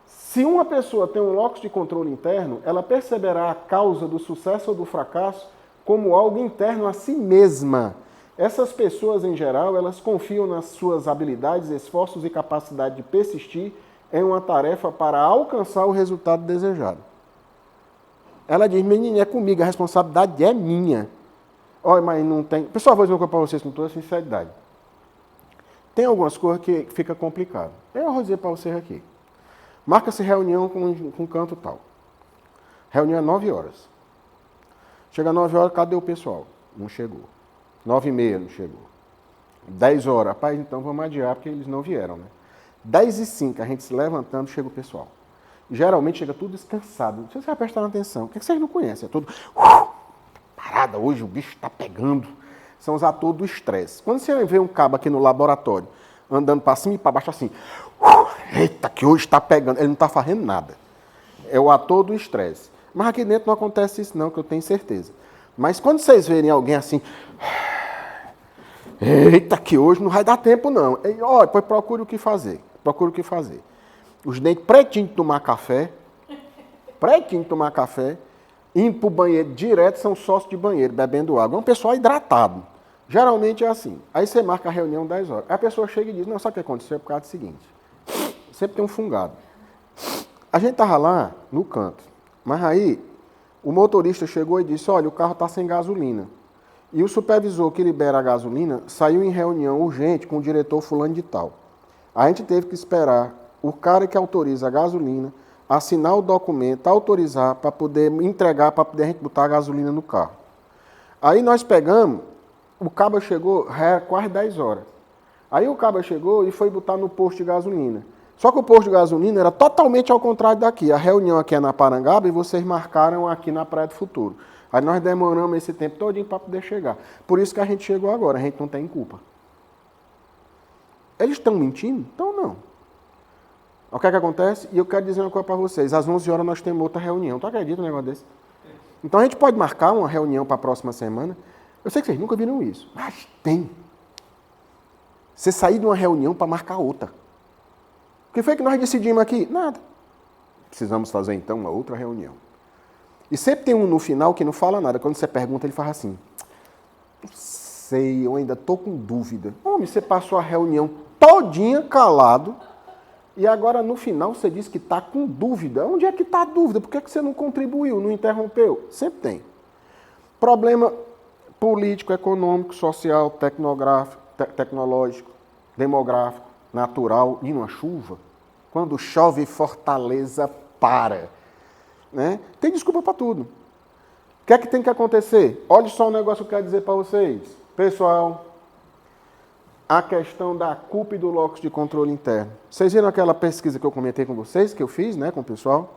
S2: se uma pessoa tem um locus de controle interno, ela perceberá a causa do sucesso ou do fracasso como algo interno a si mesma. Essas pessoas, em geral, elas confiam nas suas habilidades, esforços e capacidade de persistir em uma tarefa para alcançar o resultado desejado. Ela diz, menina, é comigo, a responsabilidade é minha. Olha, mas não tem... Pessoal, vou dizer uma coisa para vocês com toda sinceridade. Tem algumas coisas que fica complicado. Eu vou dizer para vocês aqui. Marca-se reunião com canto tal. Reunião é 9 horas. Chega 9 horas, cadê o pessoal? Não chegou. 9h30 não chegou. 10 horas, rapaz, então vamos adiar, porque eles não vieram, né? 10h05, a gente se levantando, chega o pessoal. Geralmente chega tudo descansado. Vocês vai prestar atenção. O que vocês não conhecem? É tudo... parada, hoje o bicho está pegando. São os atores do estresse. Quando você vê um cabo aqui no laboratório, andando para cima e para baixo assim, eita, que hoje está pegando. Ele não está fazendo nada. É o ator do estresse. Mas aqui dentro não acontece isso não, que eu tenho certeza. Mas quando vocês verem alguém assim, eita, que hoje não vai dar tempo não. Olha, depois procure o que fazer. Os dentes pretinhos de tomar café, indo para o banheiro direto, são sócios de banheiro, bebendo água. É um pessoal hidratado. Geralmente é assim. Aí você marca a reunião 10 horas. Aí a pessoa chega e diz, não, sabe o que aconteceu? É por causa do seguinte. Sempre tem um fungado. A gente estava lá no canto, mas aí o motorista chegou e disse, olha, o carro está sem gasolina. E o supervisor que libera a gasolina saiu em reunião urgente com o diretor fulano de tal. A gente teve que esperar o cara que autoriza a gasolina assinar o documento, autorizar para poder entregar, para poder a gente botar a gasolina no carro. Aí nós pegamos, o caba chegou, era quase 10 horas. Aí o caba chegou e foi botar no posto de gasolina. Só que o posto de gasolina era totalmente ao contrário daqui. A reunião aqui é na Parangaba e vocês marcaram aqui na Praia do Futuro. Aí nós demoramos esse tempo todinho para poder chegar. Por isso que a gente chegou agora, a gente não tem culpa. Eles estão mentindo? Então não. O que é que acontece? E eu quero dizer uma coisa para vocês. Às 11 horas nós temos outra reunião. Tu acredita num negócio desse? Então a gente pode marcar uma reunião para a próxima semana. Eu sei que vocês nunca viram isso, mas tem. Você sair de uma reunião para marcar outra. O que foi que nós decidimos aqui? Nada. Precisamos fazer então uma outra reunião. E sempre tem um no final que não fala nada. Quando você pergunta, ele fala assim: não sei, eu ainda estou com dúvida. Homem, você passou a reunião todinha calado e agora no final você diz que está com dúvida. Onde é que está a dúvida? Por que você não contribuiu, não interrompeu? Sempre tem. Problema político, econômico, social, tecnológico, demográfico, natural, e uma chuva. Quando chove, Fortaleza para. Né? Tem desculpa para tudo. O que é que tem que acontecer? Olha só um negócio que eu quero dizer para vocês. Pessoal, a questão da culpa e do locus de controle interno. Vocês viram aquela pesquisa que eu comentei com vocês, que eu fiz, né, com o pessoal?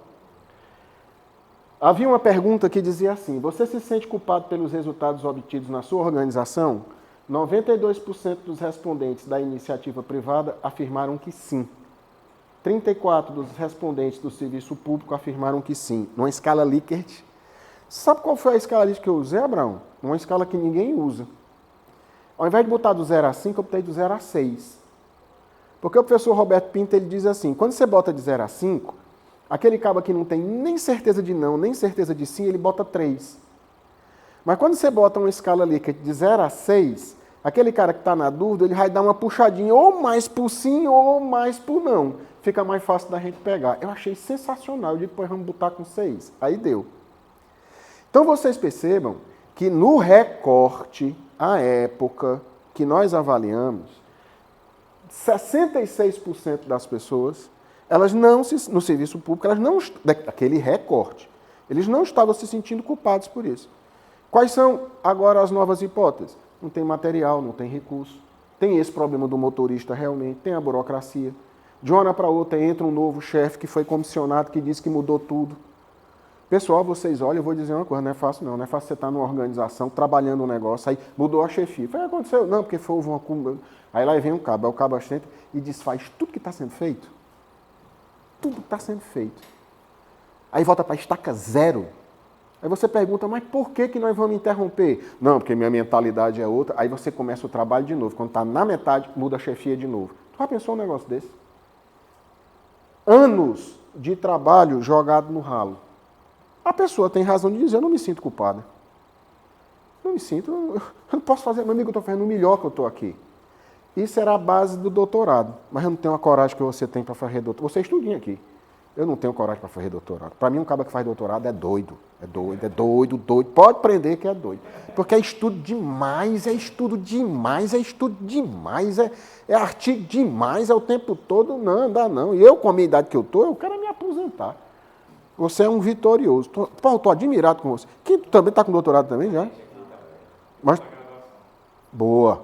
S2: Havia uma pergunta que dizia assim: você se sente culpado pelos resultados obtidos na sua organização? 92% dos respondentes da iniciativa privada afirmaram que sim. 34% dos respondentes do serviço público afirmaram que sim. Numa escala Likert. Sabe qual foi a escala Likert que eu usei, Abraão? Uma escala que ninguém usa. Ao invés de botar do 0 a 5, eu botei do 0 a 6. Porque o professor Roberto Pinto ele diz assim: quando você bota de 0 a 5, aquele cabo que não tem nem certeza de não, nem certeza de sim, ele bota 3. Mas quando você bota uma escala Likert de 0 a 6, aquele cara que está na dúvida, ele vai dar uma puxadinha ou mais por sim ou mais por não. Fica mais fácil da gente pegar. Eu achei sensacional. Eu digo, pois vamos botar com 6. Aí deu. Então vocês percebam que no recorte, a época que nós avaliamos, 66% das pessoas, elas não no serviço público, elas não, daquele recorte, eles não estavam se sentindo culpados por isso. Quais são agora as novas hipóteses? Não tem material, não tem recurso. Tem esse problema do motorista realmente, tem a burocracia. De uma hora para outra entra um novo chefe que foi comissionado, que disse que mudou tudo. Pessoal, vocês olham, eu vou dizer uma coisa, não é fácil não. Não é fácil você estar numa organização, trabalhando um negócio, aí mudou a chefia. Foi o que aconteceu? Não, porque houve uma... Aí lá vem um cabo, aí o cabo assistente e desfaz tudo que está sendo feito. Tudo está sendo feito. Aí volta para a estaca zero. Aí você pergunta, mas por que nós vamos interromper? Não, porque minha mentalidade é outra. Aí você começa o trabalho de novo. Quando está na metade, muda a chefia de novo. Tu já pensou um negócio desse? Anos de trabalho jogado no ralo. A pessoa tem razão de dizer, eu não me sinto culpada. Não me sinto, eu não posso fazer, meu amigo, eu estou fazendo o melhor que eu estou aqui. Isso era a base do doutorado. Mas eu não tenho a coragem que você tem para fazer doutorado. Você é estudinho aqui. Eu não tenho coragem para fazer doutorado. Para mim, um cara que faz doutorado é doido. É doido, é doido, doido. Pode prender que é doido. Porque é estudo demais, é estudo demais, é estudo demais, é artigo demais, é o tempo todo. Não, dá não. E eu, com a minha idade que eu estou, eu quero me aposentar. Você é um vitorioso. Eu estou admirado com você. Quem também está com doutorado também já? Mas, boa.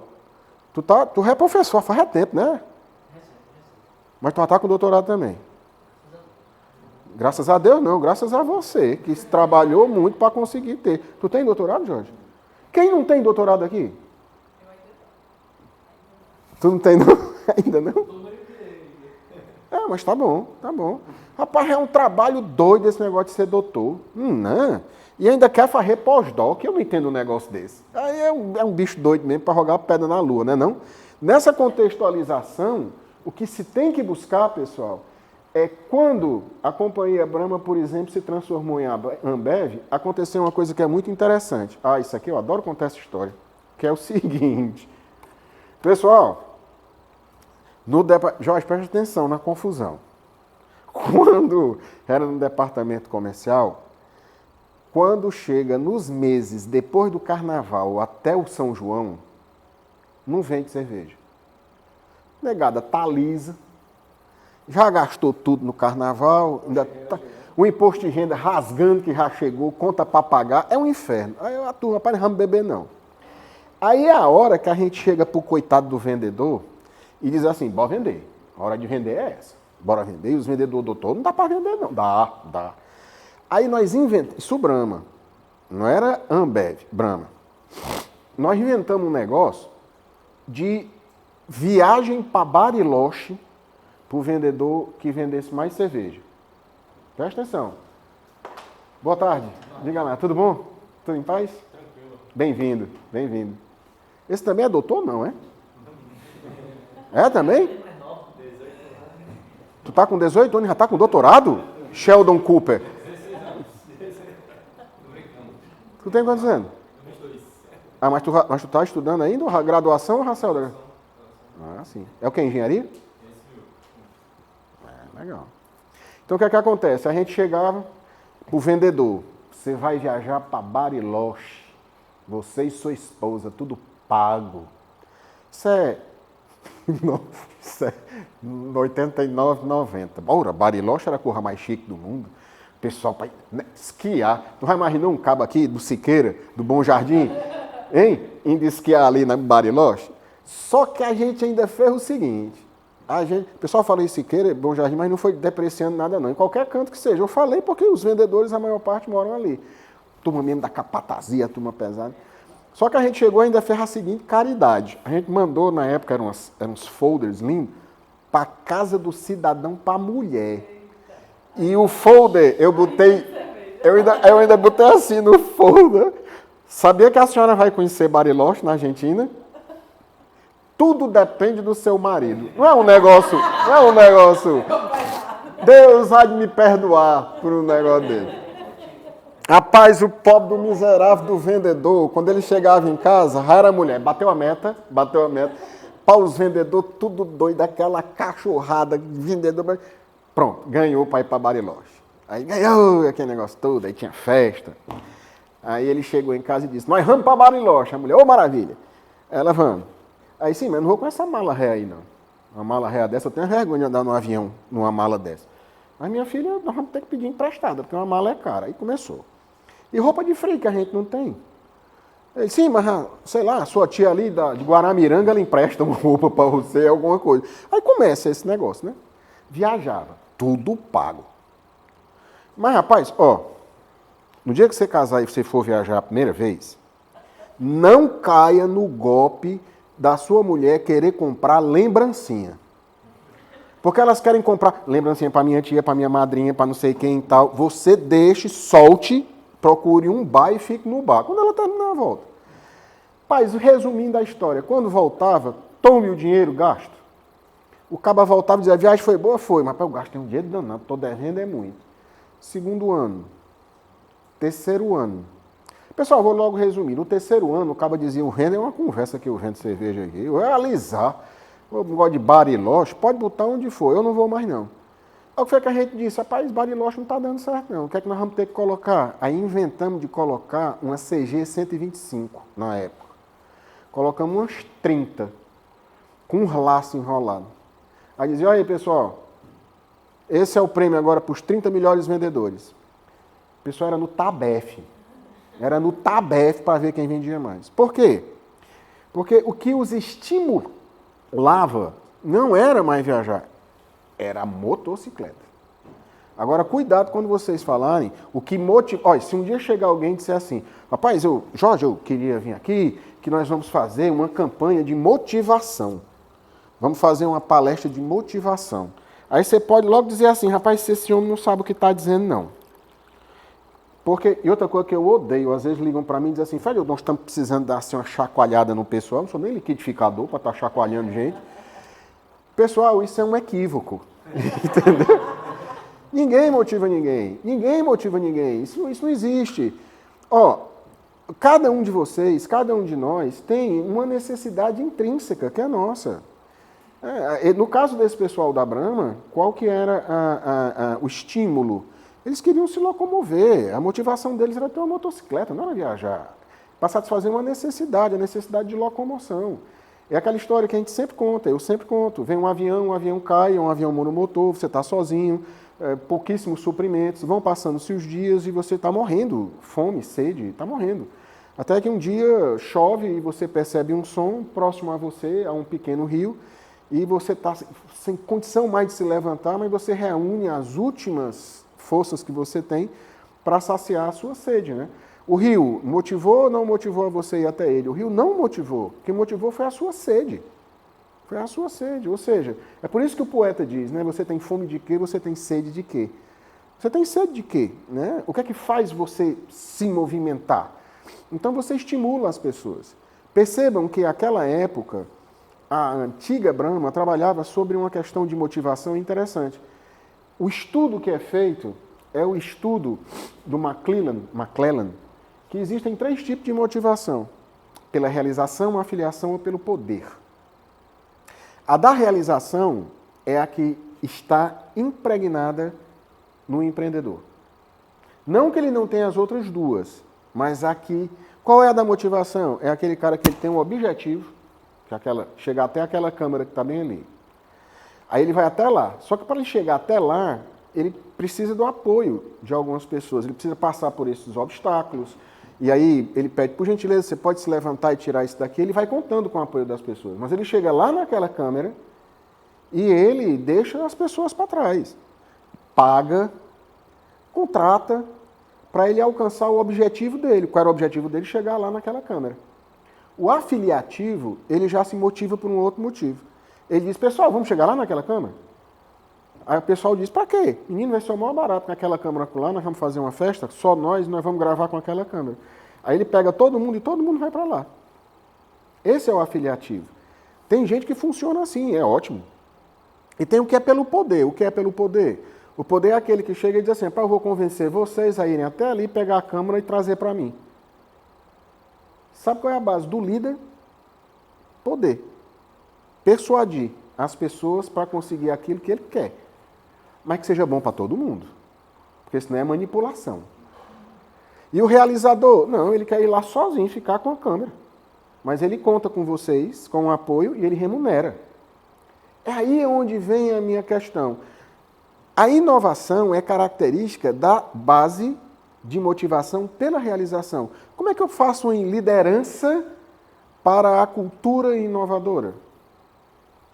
S2: Tu é professor, faz tempo, né? Mas tu já está com doutorado também. Graças a Deus não, graças a você, que trabalhou muito para conseguir ter. Tu tem doutorado, Jorge? Quem não tem doutorado aqui? Tu não tem não? Ainda não? É, mas tá bom, tá bom. Rapaz, é um trabalho doido esse negócio de ser doutor. Não. E ainda quer fazer pós-doc, eu não entendo um negócio desse. Aí é um bicho doido mesmo para jogar pedra na lua, né não? Nessa contextualização, o que se tem que buscar, pessoal, é quando a companhia Brahma, por exemplo, se transformou em Ambev, aconteceu uma coisa que é muito interessante. Isso aqui eu adoro contar essa história, que é o seguinte. Pessoal, Jorge, preste atenção na confusão. Quando era no departamento comercial, quando chega nos meses depois do carnaval até o São João, não vende cerveja. Negada tá lisa, já gastou tudo no carnaval, o imposto de renda rasgando que já chegou, conta para pagar, é um inferno. Aí a turma, rapaz, não vamos beber não. Aí é a hora que a gente chega pro coitado do vendedor e diz assim, bora vender. A hora de vender é essa. Bora vender. E os vendedores, doutor, não dá para vender não. Dá. Aí nós inventamos, isso Brahma, não era Ambev, Brahma. Nós inventamos um negócio de viagem para Bariloche para o vendedor que vendesse mais cerveja. Presta atenção. Boa tarde. Diga lá, tudo bom? Tudo em paz? Tranquilo. Bem-vindo, bem-vindo. Esse também é doutor, não é? É também? Tu tá com 18 anos e já tá com doutorado? Sheldon Cooper. Tu tem quantos anos? Ah, mas tu tá estudando ainda? Ou graduação ou Rafael? Ah, sim. É o que? Engenharia? É, legal. Então o que é que acontece? A gente chegava, o vendedor, você vai viajar para Bariloche, você e sua esposa, tudo pago. Isso é 89,90. Ora, Bariloche era a coisa mais chique do mundo. Pessoal para esquiar. Tu vai imaginar um cabo aqui do Siqueira, do Bom Jardim, hein? Indo esquiar ali na Bariloche? Só que a gente ainda fez o seguinte. O pessoal fala em Siqueira, Bom Jardim, mas não foi depreciando nada não. Em qualquer canto que seja. Eu falei porque os vendedores, a maior parte, moram ali. Turma mesmo da capatazia, turma pesada. Só que a gente chegou e ainda fez a seguinte caridade. A gente mandou, na época, eram uns folders lindos, para casa do cidadão, para a mulher. E o folder, eu ainda botei assim no folder. Sabia que a senhora vai conhecer Bariloche, na Argentina? Tudo depende do seu marido. Não é um negócio. Deus há de me perdoar por um negócio dele. Rapaz, o pobre do miserável do vendedor, quando ele chegava em casa, já era mulher. Bateu a meta. Para os vendedores, tudo doido, aquela cachorrada, vendedor. Pronto, ganhou para ir para Bariloche. Aí ganhou aquele negócio todo, aí tinha festa. Aí ele chegou em casa e disse, nós vamos para Bariloche. A mulher, ô maravilha. Ela, vamos. Aí sim, mas não vou com essa mala ré aí não. Uma mala ré dessa, eu tenho vergonha de andar no avião, numa mala dessa. Mas minha filha, nós vamos ter que pedir emprestada, porque uma mala é cara. Aí começou. E roupa de frio que a gente não tem. Ele, sim, mas, sei lá, sua tia ali de Guaramiranga, ela empresta uma roupa para você, alguma coisa. Aí começa esse negócio, né? Viajava, tudo pago. Mas, rapaz, no dia que você casar e você for viajar a primeira vez, não caia no golpe da sua mulher querer comprar lembrancinha. Porque elas querem comprar lembrancinha para minha tia, para minha madrinha, para não sei quem e tal. Você deixe, solte, procure um bar e fique no bar. Quando ela terminar a volta. Paz, resumindo a história, quando voltava, tome o dinheiro, gasto. O caba voltava e dizia, a viagem foi boa? Foi, mas eu gastei um dinheiro danado, estou devendo é muito. Segundo ano. Terceiro ano. Pessoal, vou logo resumir. No terceiro ano, o caba dizia, o renda é uma conversa que eu vendo cerveja aqui. Eu ia alisar. Eu gosto de Bariloche, pode botar onde for, eu não vou mais não. Aí o que foi que a gente disse? Rapaz, Bariloche não está dando certo não. O que é que nós vamos ter que colocar? Aí inventamos de colocar uma CG 125 na época. Colocamos umas 30, com uns laços enrolados. Aí dizia, olha aí pessoal, esse é o prêmio agora para os 30 melhores vendedores. O pessoal era no Tabef. Era no Tabef para ver quem vendia mais. Por quê? Porque o que os estimulava não era mais viajar, era a motocicleta. Agora, cuidado quando vocês falarem o que motiva. Olha, se um dia chegar alguém e disser assim, rapaz, Jorge, eu queria vir aqui, que nós vamos fazer uma campanha de motivação. Vamos fazer uma palestra de motivação. Aí você pode logo dizer assim, rapaz, esse homem não sabe o que está dizendo, não. Porque, e outra coisa que eu odeio, às vezes ligam para mim e dizem assim, Félio, nós estamos precisando dar assim, uma chacoalhada no pessoal, não sou nem liquidificador para estar chacoalhando gente. Pessoal, isso é um equívoco. Entendeu? Ninguém motiva ninguém. Ninguém motiva ninguém. Isso não existe. Cada um de vocês, cada um de nós tem uma necessidade intrínseca, que é nossa. No caso desse pessoal da Brahma, qual que era o estímulo? Eles queriam se locomover, a motivação deles era ter uma motocicleta, não era viajar. Para satisfazer uma necessidade, a necessidade de locomoção. É aquela história que a gente sempre conta, eu sempre conto. Vem um avião cai, é um avião monomotor, você está sozinho, pouquíssimos suprimentos, vão passando-se os dias e você está morrendo, fome, sede, está morrendo. Até que um dia chove e você percebe um som próximo a você, a um pequeno rio, e você está sem condição mais de se levantar, mas você reúne as últimas forças que você tem para saciar a sua sede, né? O rio motivou ou não motivou a você ir até ele? O rio não motivou. O que motivou foi a sua sede. Foi a sua sede. Ou seja, é por isso que o poeta diz, né? Você tem fome de quê? Você tem sede de quê? Você tem sede de quê? Né? O que é que faz você se movimentar? Então você estimula as pessoas. Percebam que naquela época, a antiga Brahma trabalhava sobre uma questão de motivação interessante. O estudo que é feito é o estudo do McClellan, que existem 3 tipos de motivação: pela realização, afiliação ou pelo poder. A da realização é a que está impregnada no empreendedor. Não que ele não tenha as outras duas, mas aqui, qual é a da motivação? É aquele cara que ele tem um objetivo, que chegar até aquela câmera que está bem ali. Aí ele vai até lá. Só que para ele chegar até lá, ele precisa do apoio de algumas pessoas. Ele precisa passar por esses obstáculos. E aí ele pede, por gentileza, você pode se levantar e tirar isso daqui? Ele vai contando com o apoio das pessoas. Mas ele chega lá naquela câmera e ele deixa as pessoas para trás. Paga, contrata, para ele alcançar o objetivo dele. Qual era o objetivo dele? Chegar lá naquela câmera. O afiliativo, ele já se motiva por um outro motivo. Ele diz, pessoal, vamos chegar lá naquela câmera? Aí o pessoal diz, para quê? Menino, vai ser o maior barato naquela câmera lá, nós vamos fazer uma festa, só nós vamos gravar com aquela câmera. Aí ele pega todo mundo e todo mundo vai para lá. Esse é o afiliativo. Tem gente que funciona assim, é ótimo. E tem o que é pelo poder. O que é pelo poder? O poder é aquele que chega e diz assim, eu vou convencer vocês a irem até ali, pegar a câmera e trazer para mim. Sabe qual é a base do líder? Poder. Persuadir as pessoas para conseguir aquilo que ele quer. Mas que seja bom para todo mundo. Porque senão é manipulação. E o realizador? Não, ele quer ir lá sozinho, ficar com a câmera. Mas ele conta com vocês, com o apoio, e ele remunera. É aí onde vem a minha questão. A inovação é característica da base de motivação pela realização. Como é que eu faço em liderança para a cultura inovadora?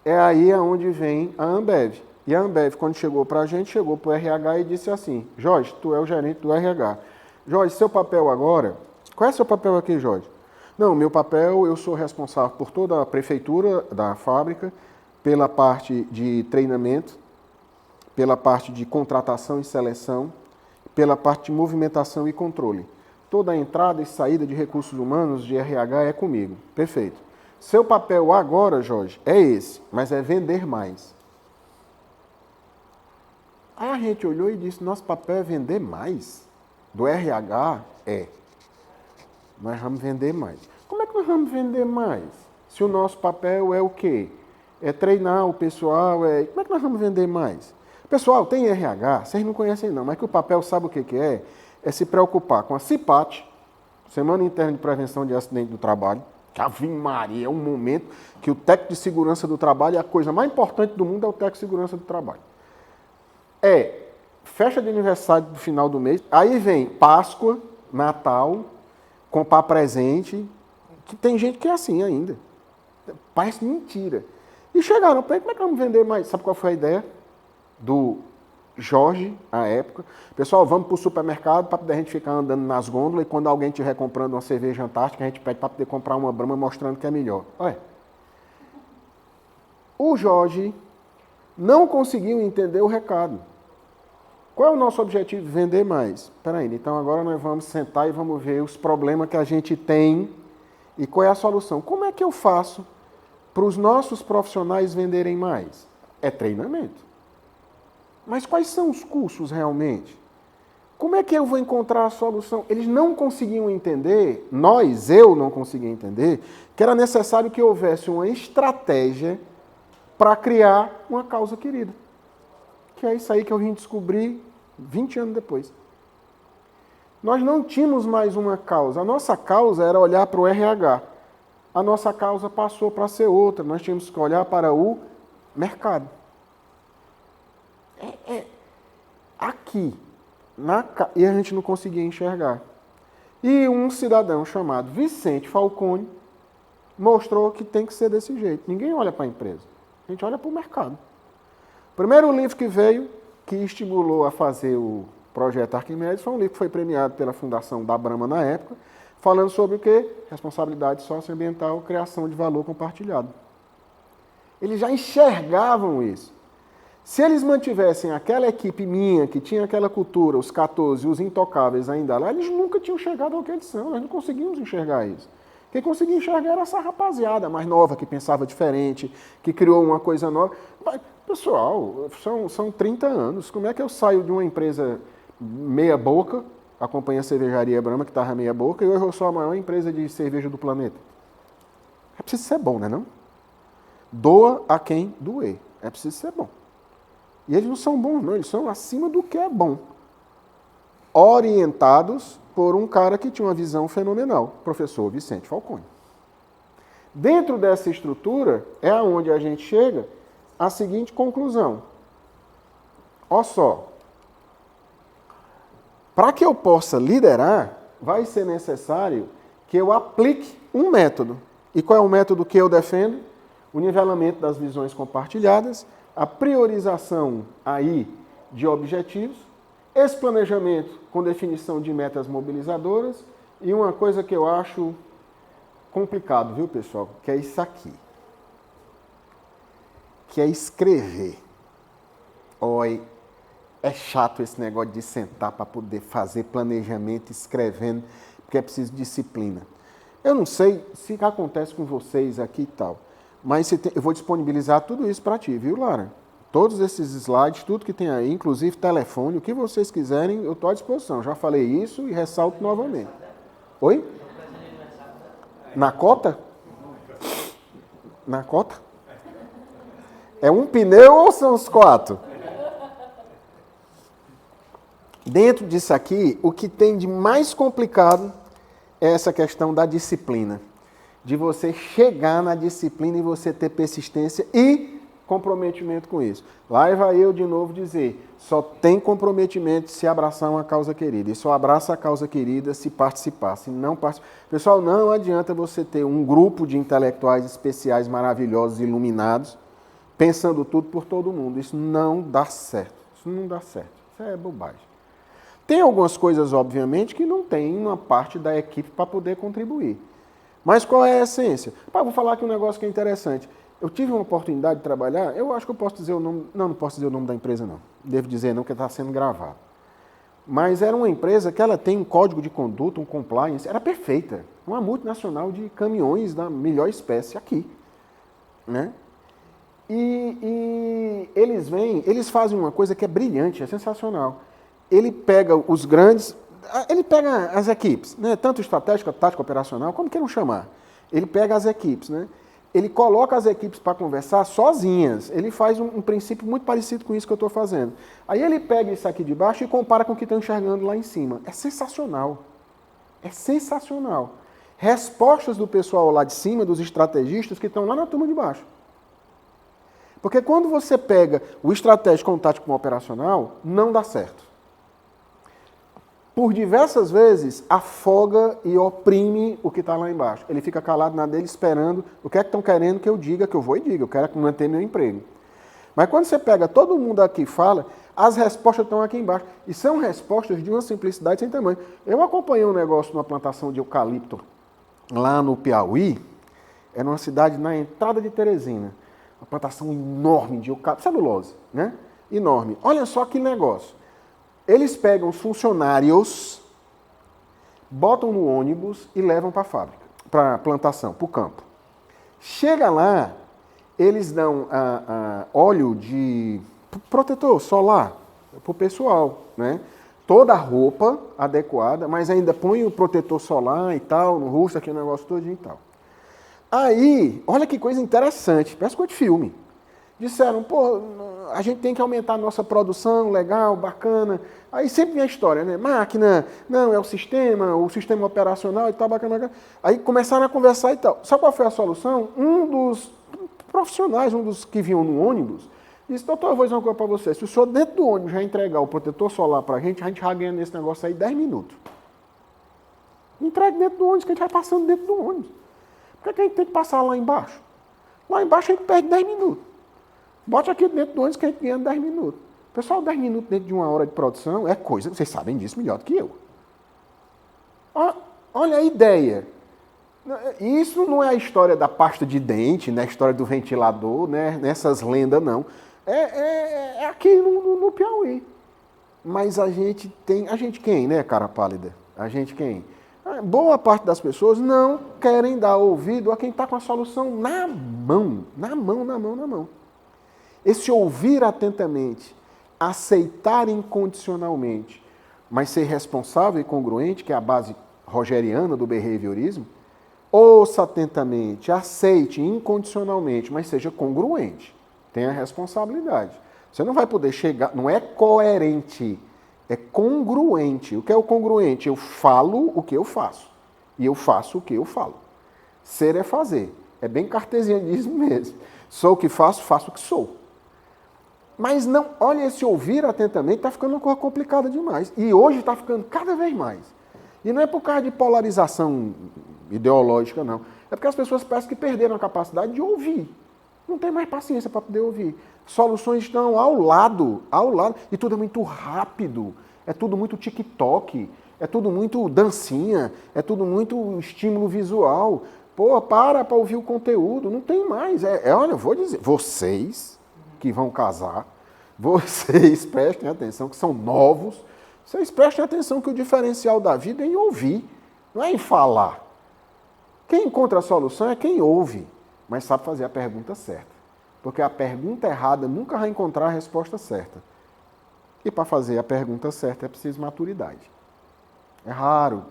S2: É aí onde vem a Ambev. E a Ambev, quando chegou para a gente, chegou para o RH e disse assim, Jorge, tu é o gerente do RH. Jorge, seu papel agora... Qual é seu papel aqui, Jorge? Não, meu papel, eu sou responsável por toda a prefeitura da fábrica, pela parte de treinamento, pela parte de contratação e seleção, pela parte de movimentação e controle. Toda a entrada e saída de recursos humanos de RH é comigo. Perfeito. Seu papel agora, Jorge, é esse, mas é vender mais. Aí a gente olhou e disse, nosso papel é vender mais? Do RH? É. Nós vamos vender mais. Como é que nós vamos vender mais? Se o nosso papel é o quê? É treinar o pessoal, como é que nós vamos vender mais? Pessoal, tem RH, vocês não conhecem não, mas que o papel sabe o que é? É se preocupar com a CIPAT, Semana Interna de Prevenção de Acidente do Trabalho, que Ave Maria, é um momento que o técnico de segurança do trabalho é a coisa mais importante do mundo, é o técnico de segurança do trabalho. É festa de aniversário do final do mês, aí vem Páscoa, Natal, comprar presente, que tem gente que é assim ainda. Parece mentira. E chegaram para ele, como é que vamos vender mais? Sabe qual foi a ideia do Jorge, à época? Pessoal, vamos para o supermercado para poder a gente ficar andando nas gôndolas e quando alguém estiver comprando uma cerveja Antártica, a gente pede para poder comprar uma Brahma mostrando que é melhor. Olha. O Jorge não conseguiu entender o recado. Qual é o nosso objetivo? Vender mais. Espera aí, então agora nós vamos sentar e vamos ver os problemas que a gente tem e qual é a solução. Como é que eu faço para os nossos profissionais venderem mais? É treinamento. Mas quais são os cursos realmente? Como é que eu vou encontrar a solução? Eles não conseguiam entender, eu não conseguia entender, que era necessário que houvesse uma estratégia para criar uma causa querida. Que é isso aí que eu vim descobrir 20 anos depois. Nós não tínhamos mais uma causa. A nossa causa era olhar para o RH. A nossa causa passou para ser outra. Nós tínhamos que olhar para o mercado. aqui, e a gente não conseguia enxergar. E um cidadão chamado Vicente Falcone mostrou que tem que ser desse jeito. Ninguém olha para a empresa, a gente olha para o mercado. O primeiro livro que veio, que estimulou a fazer o projeto Arquimedes, foi um livro que foi premiado pela Fundação da Brahma na época, falando sobre o quê? Responsabilidade socioambiental, criação de valor compartilhado. Eles já enxergavam isso. Se eles mantivessem aquela equipe minha, que tinha aquela cultura, os 14, os intocáveis ainda lá, eles nunca tinham chegado ao que eles são, nós não conseguimos enxergar isso. Quem conseguia enxergar era essa rapaziada mais nova, que pensava diferente, que criou uma coisa nova. Mas, pessoal, são 30 anos, como é que eu saio de uma empresa meia boca, acompanha a cervejaria Brahma, que estava meia boca, e hoje eu sou a maior empresa de cerveja do planeta? É preciso ser bom, né não? Doa a quem doer. É preciso ser bom. E eles não são bons, não, eles são acima do que é bom. Orientados por um cara que tinha uma visão fenomenal, professor Vicente Falcone. Dentro dessa estrutura é aonde a gente chega à seguinte conclusão. Olha só, para que eu possa liderar, vai ser necessário que eu aplique um método. E qual é o método que eu defendo? O nivelamento das visões compartilhadas, a priorização aí de objetivos, esse planejamento com definição de metas mobilizadoras e uma coisa que eu acho complicado, viu, pessoal? Que é isso aqui. Que é escrever. Oi, é chato esse negócio de sentar para poder fazer planejamento escrevendo, porque é preciso disciplina. Eu não sei se acontece com vocês aqui e tal, mas eu vou disponibilizar tudo isso para ti, viu, Lara? Todos esses slides, tudo que tem aí, inclusive telefone, o que vocês quiserem, eu estou à disposição. Já falei isso e ressalto novamente. Oi? Na cota? Na cota? É um pneu ou são os 4? Dentro disso aqui, o que tem de mais complicado é essa questão da disciplina. De você chegar na disciplina e você ter persistência e comprometimento com isso. Lá vai eu de novo dizer, só tem comprometimento se abraçar uma causa querida. E só abraça a causa querida se participar. Se não participar. Pessoal, não adianta você ter um grupo de intelectuais especiais, maravilhosos, iluminados, pensando tudo por todo mundo. Isso não dá certo. Isso não dá certo. Isso é bobagem. Tem algumas coisas, obviamente, que não tem uma parte da equipe para poder contribuir. Mas qual é a essência? Vou falar aqui um negócio que é interessante. Eu tive uma oportunidade de trabalhar, eu acho que eu posso dizer o nome, não posso dizer o nome da empresa não. Devo dizer não, porque está sendo gravado. Mas era uma empresa que ela tem um código de conduta, um compliance, era perfeita. Uma multinacional de caminhões da melhor espécie aqui. Né? E eles fazem uma coisa que é brilhante, é sensacional. Ele pega os grandes, ele pega as equipes, né? Tanto estratégica, tática, operacional, como queiram chamar. Ele pega as equipes, né? Ele coloca as equipes para conversar sozinhas. Ele faz um princípio muito parecido com isso que eu estou fazendo. Aí ele pega isso aqui de baixo e compara com o que estão enxergando lá em cima. É sensacional. É sensacional. Respostas do pessoal lá de cima, dos estrategistas que estão lá na turma de baixo. Porque quando você pega o estratégico com o tático com o operacional, não dá certo. Por diversas vezes, afoga e oprime o que está lá embaixo. Ele fica calado na dele esperando o que é que estão querendo que eu diga, que eu vou e diga. Eu quero manter meu emprego. Mas quando você pega todo mundo aqui e fala, as respostas estão aqui embaixo. E são respostas de uma simplicidade sem tamanho. Eu acompanhei um negócio numa plantação de eucalipto lá no Piauí. Era uma cidade na entrada de Teresina. Uma plantação enorme de eucalipto, celulose, né? Enorme. Olha só que negócio. Eles pegam os funcionários, botam no ônibus e levam para a fábrica, para a plantação, para o campo. Chega lá, eles dão óleo de protetor solar para o pessoal, né? Toda a roupa adequada, mas ainda põe o protetor solar e tal, no rosto, aquele negócio todo e tal. Aí, olha que coisa interessante, parece coisa de filme. Disseram, a gente tem que aumentar a nossa produção, legal, bacana. Aí sempre vem a história, né? Máquina, não, é o sistema operacional e tal, bacana. Aí começaram a conversar e tal. Sabe qual foi a solução? Um dos profissionais, um dos que vinham no ônibus, Disse, doutor, eu vou dizer uma coisa para você. Se o senhor dentro do ônibus já entregar o protetor solar para a gente já ganha nesse negócio aí 10 minutos. Entregue dentro do ônibus, que a gente vai passando dentro do ônibus. Por que a gente tem que passar lá embaixo? Lá embaixo a gente perde 10 minutos. Bote aqui dentro do ônibus que a gente ganha 10 minutos. Pessoal, 10 minutos dentro de uma hora de produção é coisa, vocês sabem disso melhor do que eu. Olha a ideia. Isso não é a história da pasta de dente, né? A história do ventilador, né? Nessas lendas, não. É aqui no Piauí. Mas a gente tem... A gente quem, né, cara pálida? A gente quem? Boa parte das pessoas não querem dar ouvido a quem está com a solução na mão. Na mão, na mão, na mão. Esse ouvir atentamente, aceitar incondicionalmente, mas ser responsável e congruente, que é a base rogeriana do behaviorismo, ouça atentamente, aceite incondicionalmente, mas seja congruente. Tenha responsabilidade. Você não vai poder chegar... Não é coerente, é congruente. O que é o congruente? Eu falo o que eu faço. E eu faço o que eu falo. Ser é fazer. É bem cartesianismo mesmo. Sou o que faço, faço o que sou. Mas não, olha, esse ouvir atentamente está ficando uma coisa complicada demais. E hoje está ficando cada vez mais. E não é por causa de polarização ideológica, não. É porque as pessoas parecem que perderam a capacidade de ouvir. Não tem mais paciência para poder ouvir. Soluções estão ao lado. E tudo é muito rápido. É tudo muito TikTok. É tudo muito dancinha. É tudo muito estímulo visual. Pô, para ouvir o conteúdo. Não tem mais. Olha, eu vou dizer, vocês que vão casar, vocês prestem atenção, que são novos, vocês prestem atenção que o diferencial da vida é em ouvir, não é em falar. Quem encontra a solução é quem ouve, mas sabe fazer a pergunta certa. Porque a pergunta errada nunca vai encontrar a resposta certa. E para fazer a pergunta certa é preciso maturidade. É raro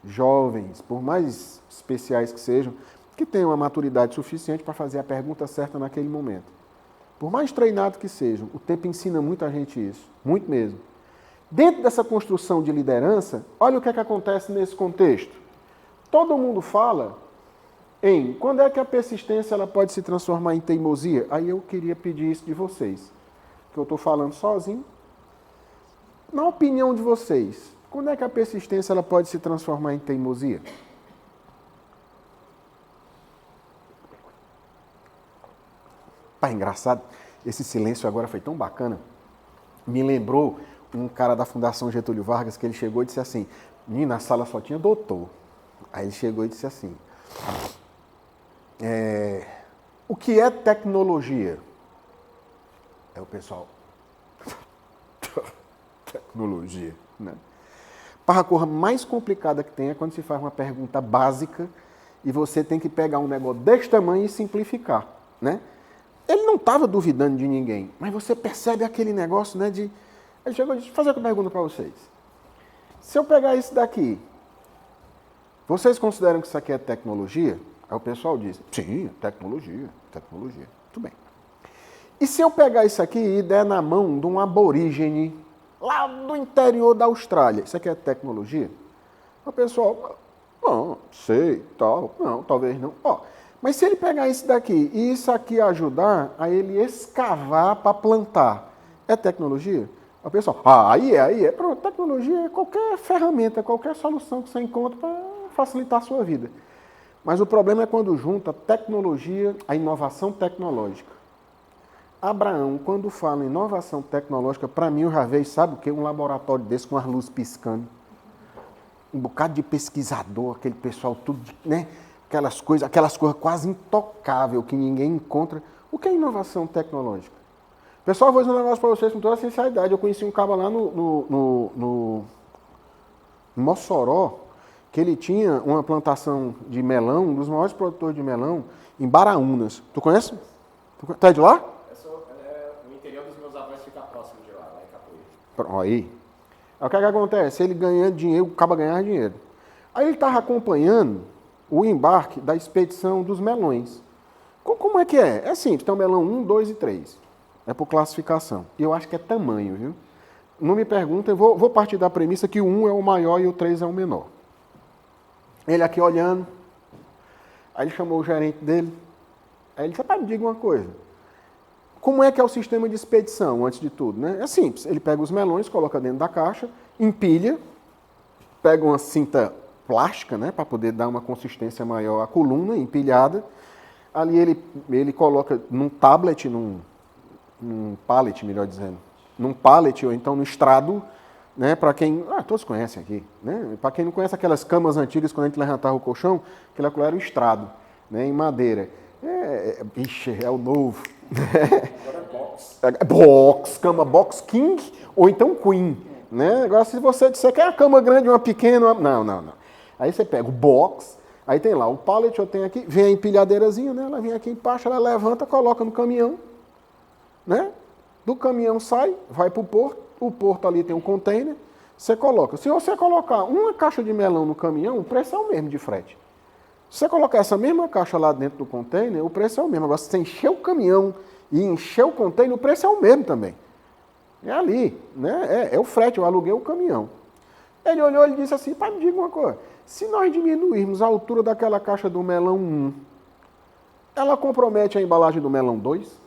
S2: jovens, por mais especiais que sejam, que tenham a maturidade suficiente para fazer a pergunta certa naquele momento. Por mais treinado que sejam, o tempo ensina muito a gente isso, muito mesmo. Dentro dessa construção de liderança, olha o que é que acontece nesse contexto. Todo mundo fala em quando é que a persistência ela pode se transformar em teimosia. Aí eu queria pedir isso de vocês, que eu estou falando sozinho. Na opinião de vocês, quando é que a persistência ela pode se transformar em teimosia? Pá, engraçado, esse silêncio agora foi tão bacana. Me lembrou um cara da Fundação Getúlio Vargas que ele chegou e disse assim, na sala só tinha doutor. Aí ele chegou e disse assim, o que é tecnologia? É o pessoal, tecnologia, né? A coisa mais complicada que tem é quando se faz uma pergunta básica e você tem que pegar um negócio desse tamanho e simplificar, né? Ele não estava duvidando de ninguém, mas você percebe aquele negócio, né, de... Ele chegou e disse, fazer uma pergunta para vocês. Se eu pegar isso daqui, vocês consideram que isso aqui é tecnologia? Aí o pessoal diz, sim, tecnologia. Tudo bem. E se eu pegar isso aqui e der na mão de um aborígene lá do interior da Austrália, isso aqui é tecnologia? O pessoal, não, sei, tal, não, talvez não. Mas se ele pegar isso daqui e isso aqui ajudar a ele escavar para plantar, é tecnologia? O pessoal, aí é. Pronto, tecnologia é qualquer ferramenta, qualquer solução que você encontra para facilitar a sua vida. Mas o problema é quando junta a tecnologia, a inovação tecnológica. Abraão, quando fala em inovação tecnológica, para mim eu já vejo, sabe o quê? Um laboratório desse com as luzes piscando. Um bocado de pesquisador, aquele pessoal tudo, né? Aquelas coisas quase intocáveis que ninguém encontra. O que é inovação tecnológica? Pessoal, eu vou dizer um negócio para vocês com toda a sinceridade. Eu conheci um cara lá no Mossoró, que ele tinha uma plantação de melão, um dos maiores produtores de melão, em Baraunas. Tu conhece? Tu é de lá?
S3: O interior dos meus avós fica próximo de lá em Capoeira.
S2: Aí o que acontece? Ele ganhando dinheiro, acaba ganhando dinheiro. Aí ele estava acompanhando o embarque da expedição dos melões. Como é que é? É simples, tem o melão 1, 2 e 3. É por classificação. E eu acho que é tamanho, viu? Não me perguntem, eu vou partir da premissa que o 1 é o maior e o 3 é o menor. Ele aqui olhando, aí ele chamou o gerente dele, aí ele disse, me diga uma coisa, Como é que é o sistema de expedição, antes de tudo? Né? É simples, ele pega os melões, coloca dentro da caixa, empilha, pega uma cinta plástica, né, para poder dar uma consistência maior à coluna empilhada. Ali ele coloca num tablet, num pallet, melhor dizendo, num pallet ou então no estrado, né, para quem... todos conhecem aqui, né? Para quem não conhece aquelas camas antigas, quando a gente levantava o colchão, aquilo era o estrado, né, em madeira. É o novo.
S3: Agora é box.
S2: Box, cama box king ou então queen, né? Agora, se você disser que é uma cama grande, uma pequena... Não. Aí você pega o box, aí tem lá o pallet, eu tenho aqui, vem a empilhadeirazinha, né? Ela vem aqui embaixo, ela levanta, coloca no caminhão, né? Do caminhão sai, vai para o porto ali tem um container, você coloca. Se você colocar uma caixa de melão no caminhão, o preço é o mesmo de frete. Se você colocar essa mesma caixa lá dentro do container, o preço é o mesmo. Agora, se você encher o caminhão e encher o container, o preço é o mesmo também. É ali, né? É o frete, eu aluguei o caminhão. Ele olhou e disse assim, pai, me diga uma coisa, se nós diminuirmos a altura daquela caixa do melão 1, ela compromete a embalagem do melão 2?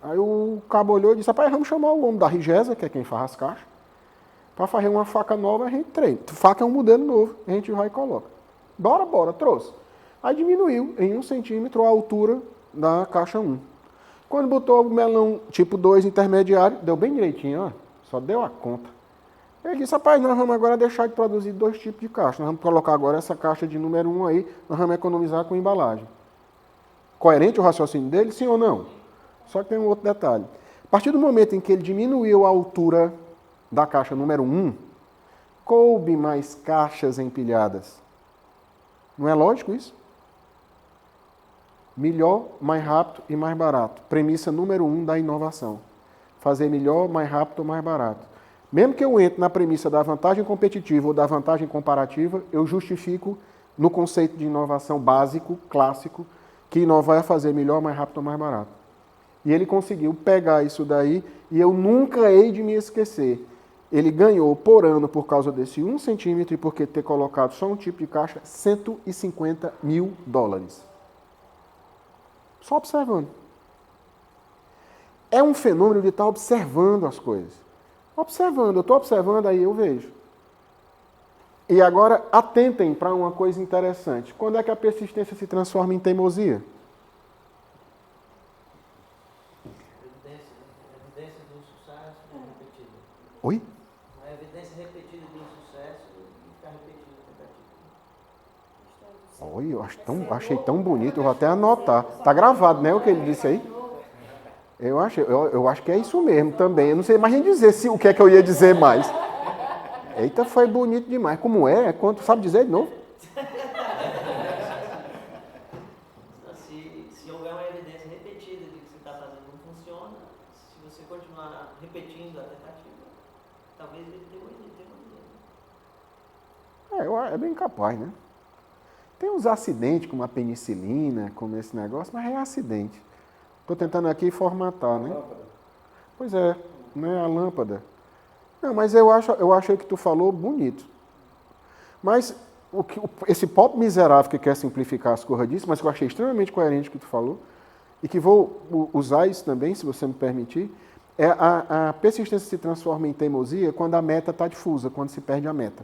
S2: Aí o cabo olhou e disse, pai, vamos chamar o homem da Rigesa, que é quem faz as caixas, para fazer uma faca nova, a gente treina. Faca é um modelo novo, a gente vai e coloca. Bora, trouxe. Aí diminuiu em 1 centímetro a altura da caixa 1. Quando botou o melão tipo 2 intermediário, deu bem direitinho, ó, só deu a conta. Ele disse, rapaz, nós vamos agora deixar de produzir 2 tipos de caixa. Nós vamos colocar agora essa caixa de número 1 aí, nós vamos economizar com embalagem. Coerente o raciocínio dele, sim ou não? Só que tem um outro detalhe. A partir do momento em que ele diminuiu a altura da caixa número 1, coube mais caixas empilhadas. Não é lógico isso? Melhor, mais rápido e mais barato. Premissa número 1 da inovação. Fazer melhor, mais rápido ou mais barato. Mesmo que eu entre na premissa da vantagem competitiva ou da vantagem comparativa, eu justifico no conceito de inovação básico, clássico, que inovar é fazer melhor, mais rápido ou mais barato. E ele conseguiu pegar isso daí e eu nunca hei de me esquecer. Ele ganhou por ano, por causa desse 1 centímetro e porque ter colocado só um tipo de caixa, $150 mil. Só observando. É um fenômeno de estar observando as coisas. Observando, eu estou observando, aí eu vejo. E agora, atentem para uma coisa interessante. Quando é que a persistência se transforma em teimosia?
S4: Evidência de um sucesso repetido.
S2: Oi?
S4: A evidência repetida de um sucesso e ficar repetindo a tentativa.
S2: Oi, eu achei tão bonito, eu vou até anotar. Está gravado, né, o que ele disse aí? Eu acho que é isso mesmo também. Eu não sei mais nem dizer o que é que eu ia dizer mais. Eita, foi bonito demais. Como é? Quanto? Sabe dizer de novo?
S4: Se houver uma evidência repetida de que o que você está fazendo não funciona, se você continuar repetindo a tentativa, talvez ele tenha uma ideia.
S2: É bem capaz, né? Tem uns acidentes como a penicilina, como esse negócio, mas é acidente. Estou tentando aqui formatar, né?
S1: Lâmpada.
S2: Pois é, né? A lâmpada. Não, mas eu achei que tu falou bonito. Mas esse pop miserável que quer simplificar as coisas disso, mas que eu achei extremamente coerente o que tu falou, e que vou usar isso também, se você me permitir, é a persistência se transforma em teimosia quando a meta está difusa, quando se perde a meta.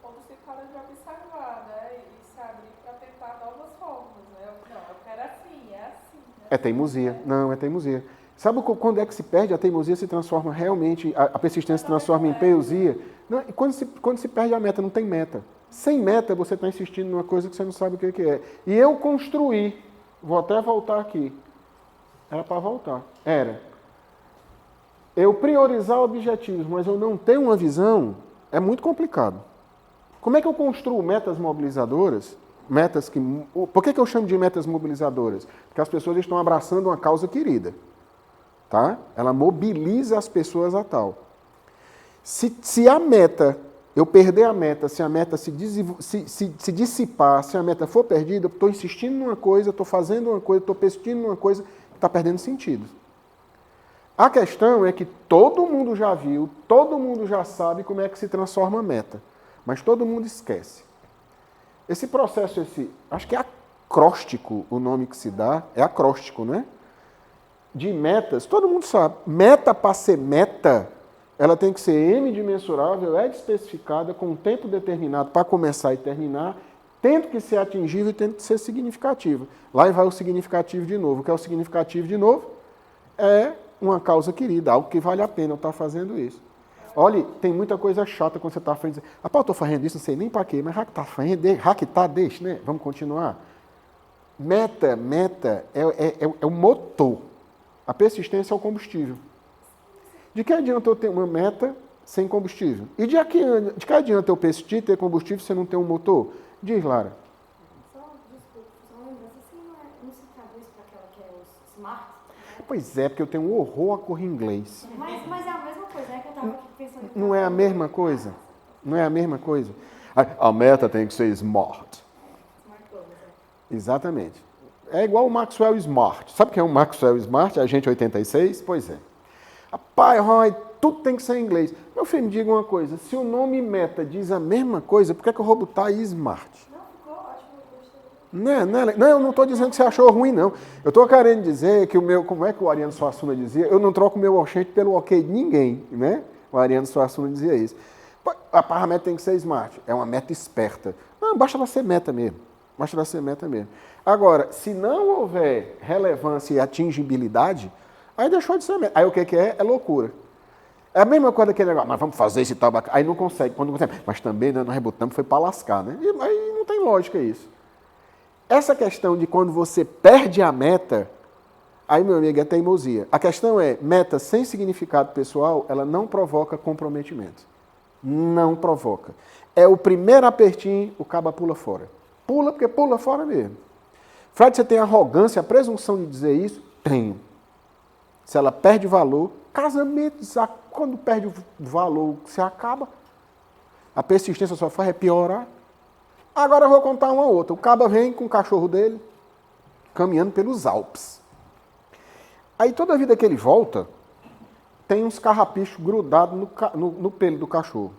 S5: Quando se para de observar, né? E se abrir para tentar novas formas, né? Não, eu quero assim, é assim. Né?
S2: É teimosia. Não, é teimosia. Sabe quando é que se perde? A teimosia se transforma realmente, a persistência se transforma em teimosia. Não, e quando se perde a meta, não tem meta. Sem meta, você está insistindo numa coisa que você não sabe o que é. E eu construí, vou até voltar aqui. Era para voltar. Era. Eu priorizar objetivos, mas eu não tenho uma visão, é muito complicado. Como é que eu construo metas mobilizadoras? Por que eu chamo de metas mobilizadoras? Porque as pessoas estão abraçando uma causa querida. Tá? Ela mobiliza as pessoas a tal. Se a meta, eu perder a meta, se a meta se dissipar, se a meta for perdida, eu estou insistindo numa coisa, estou fazendo uma coisa, estou persistindo numa coisa que está perdendo sentido. A questão é que todo mundo já viu, todo mundo já sabe como é que se transforma a meta, mas todo mundo esquece. Esse processo, acho que é acróstico o nome que se dá, é acróstico, né? de metas, todo mundo sabe, meta para ser meta, ela tem que ser M-dimensurável, especificada, com um tempo determinado para começar e terminar, tendo que ser atingível e tendo que ser significativa. Lá vai o significativo de novo. O que é o significativo de novo? É uma causa querida, algo que vale a pena eu estar fazendo isso. Olha, tem muita coisa chata quando você está fazendo. Rapaz, eu estou fazendo isso, não sei nem para quê, mas já que está fazendo, deixa, né? Vamos continuar. Meta é o motor. A persistência é o combustível. De que adianta eu ter uma meta sem combustível? E de que adianta eu persistir, ter combustível, se você não tem um motor? Diz, Lara.
S6: Desculpa, só uma lembrança, assim não se traduz para aquela que é os smart?
S2: Pois é, porque eu tenho um horror a correr inglês.
S6: Mas é a mesma coisa, é que eu estava aqui pensando...
S2: Não é a mesma coisa? Não é a mesma coisa? A meta tem que ser smart.
S6: Smart goals,
S2: Exatamente. É igual o Maxwell Smart. Sabe quem é o Maxwell Smart? Agente 86? Pois é. Rapaz, Roy, tudo tem que ser em inglês. Meu filho, me diga uma coisa. Se o nome meta diz a mesma coisa, por que eu vou botar Smart?
S5: Não, ficou ótimo, eu gostei.
S2: Não, eu não estou dizendo que você achou ruim, não. Eu estou querendo dizer que o meu... Como é que o Ariano Suassuna dizia? Eu não troco o meu oxente pelo ok de ninguém, né? O Ariano Suassuna dizia isso. A meta tem que ser Smart. É uma meta esperta. Não, basta ela ser meta mesmo. Basta ela ser meta mesmo. Agora, se não houver relevância e atingibilidade, aí deixou de ser meta. Aí o que é? É loucura. É a mesma coisa daquele negócio, mas vamos fazer esse tal, aí não consegue, quando não consegue. Mas também, né, nós rebutamos, foi para lascar, né? E aí não tem lógica isso. Essa questão de quando você perde a meta, aí, meu amigo, é teimosia. A questão é, meta sem significado pessoal, ela não provoca comprometimento. Não provoca. É o primeiro apertinho, o caba pula fora. Pula, porque pula fora mesmo. Fred, você tem arrogância, a presunção de dizer isso? Tenho. Se ela perde valor, casamento, quando perde o valor, você acaba. A persistência só faz é piorar. Agora eu vou contar uma outra. O caba vem com o cachorro dele, caminhando pelos Alpes. Aí toda vida que ele volta, tem uns carrapichos grudados no pelo do cachorro.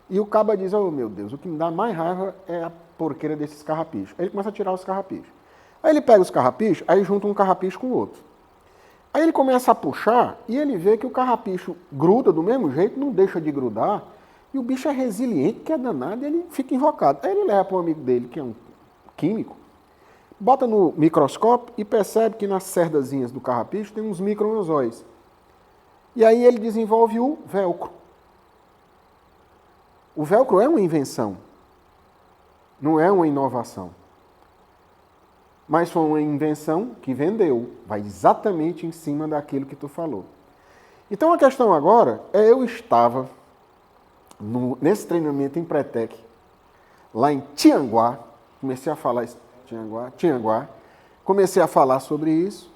S2: E o caba diz, oh meu Deus, o que me dá mais raiva é a porqueira desses carrapichos. Aí ele começa a tirar os carrapichos. Aí ele pega os carrapichos, aí junta um carrapicho com o outro. Aí ele começa a puxar e ele vê que o carrapicho gruda do mesmo jeito, não deixa de grudar, e o bicho é resiliente, que é danado, e ele fica invocado. Aí ele leva para um amigo dele, que é um químico, bota no microscópio e percebe que nas cerdazinhas do carrapicho tem uns microanzóis. E aí ele desenvolve o velcro. O velcro é uma invenção, não é uma inovação. Mas foi uma invenção que vendeu, vai exatamente em cima daquilo que tu falou. Então a questão agora é, eu estava nesse treinamento em Pretec, lá em Tianguá, comecei a falar isso, Tianguá, comecei a falar sobre isso,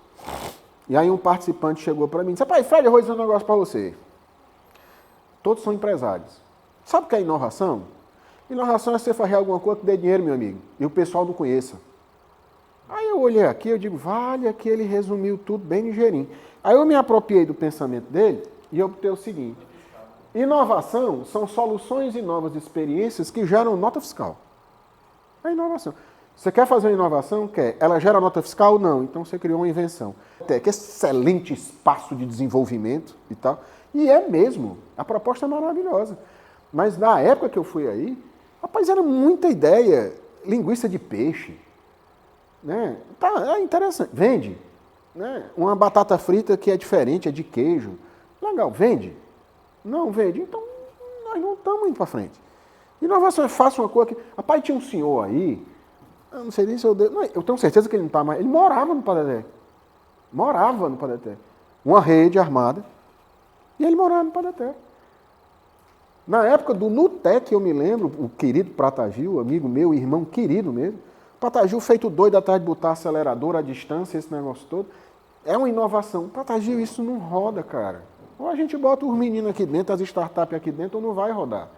S2: e aí um participante chegou para mim e disse, pai, Fred, eu vou dizer um negócio para você. Todos são empresários. Sabe o que é inovação? Inovação é você fazer alguma coisa que dê dinheiro, meu amigo, e o pessoal não conheça. Aí eu olhei aqui, eu digo, vale, que ele resumiu tudo bem ligeirinho. Aí eu me apropriei do pensamento dele e obtei o seguinte, inovação são soluções e novas experiências que geram nota fiscal. É inovação. Você quer fazer uma inovação? Quer. Ela gera nota fiscal? Não. Então você criou uma invenção. Até que excelente espaço de desenvolvimento e tal. E é mesmo. A proposta é maravilhosa. Mas na época que eu fui aí, rapaz, era muita ideia. Linguiça de peixe. Né? Tá, é interessante. Vende. Né? Uma batata frita que é diferente, é de queijo. Legal, vende. Não vende. Então, nós não estamos indo para frente. Inovação é fácil, uma coisa que... Rapaz, tinha um senhor aí, eu não sei nem se eu... Não, eu tenho certeza que ele não está mais... Ele morava no Padre. Morava no Padre. Uma rede armada. E ele morava no Padre. Na época do Nutec, eu me lembro, o querido Prata Gil, amigo meu, irmão querido mesmo, Prata Gil feito doido atrás de botar acelerador à distância, esse negócio todo. É uma inovação. Prata Gil, isso não roda, cara. Ou a gente bota os meninos aqui dentro, as startups aqui dentro, ou não vai rodar.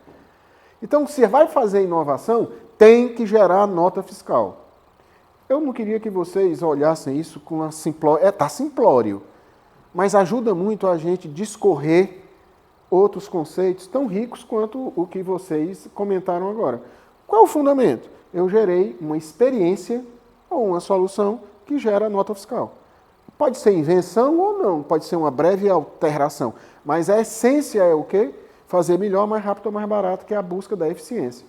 S2: Então, se vai fazer inovação, tem que gerar nota fiscal. Eu não queria que vocês olhassem isso com uma simplório. Está simplório, mas ajuda muito a gente discorrer outros conceitos tão ricos quanto o que vocês comentaram agora. Qual é o fundamento? Eu gerei uma experiência ou uma solução que gera nota fiscal. Pode ser invenção ou não, pode ser uma breve alteração. Mas a essência é o quê? Fazer melhor, mais rápido ou mais barato, que é a busca da eficiência.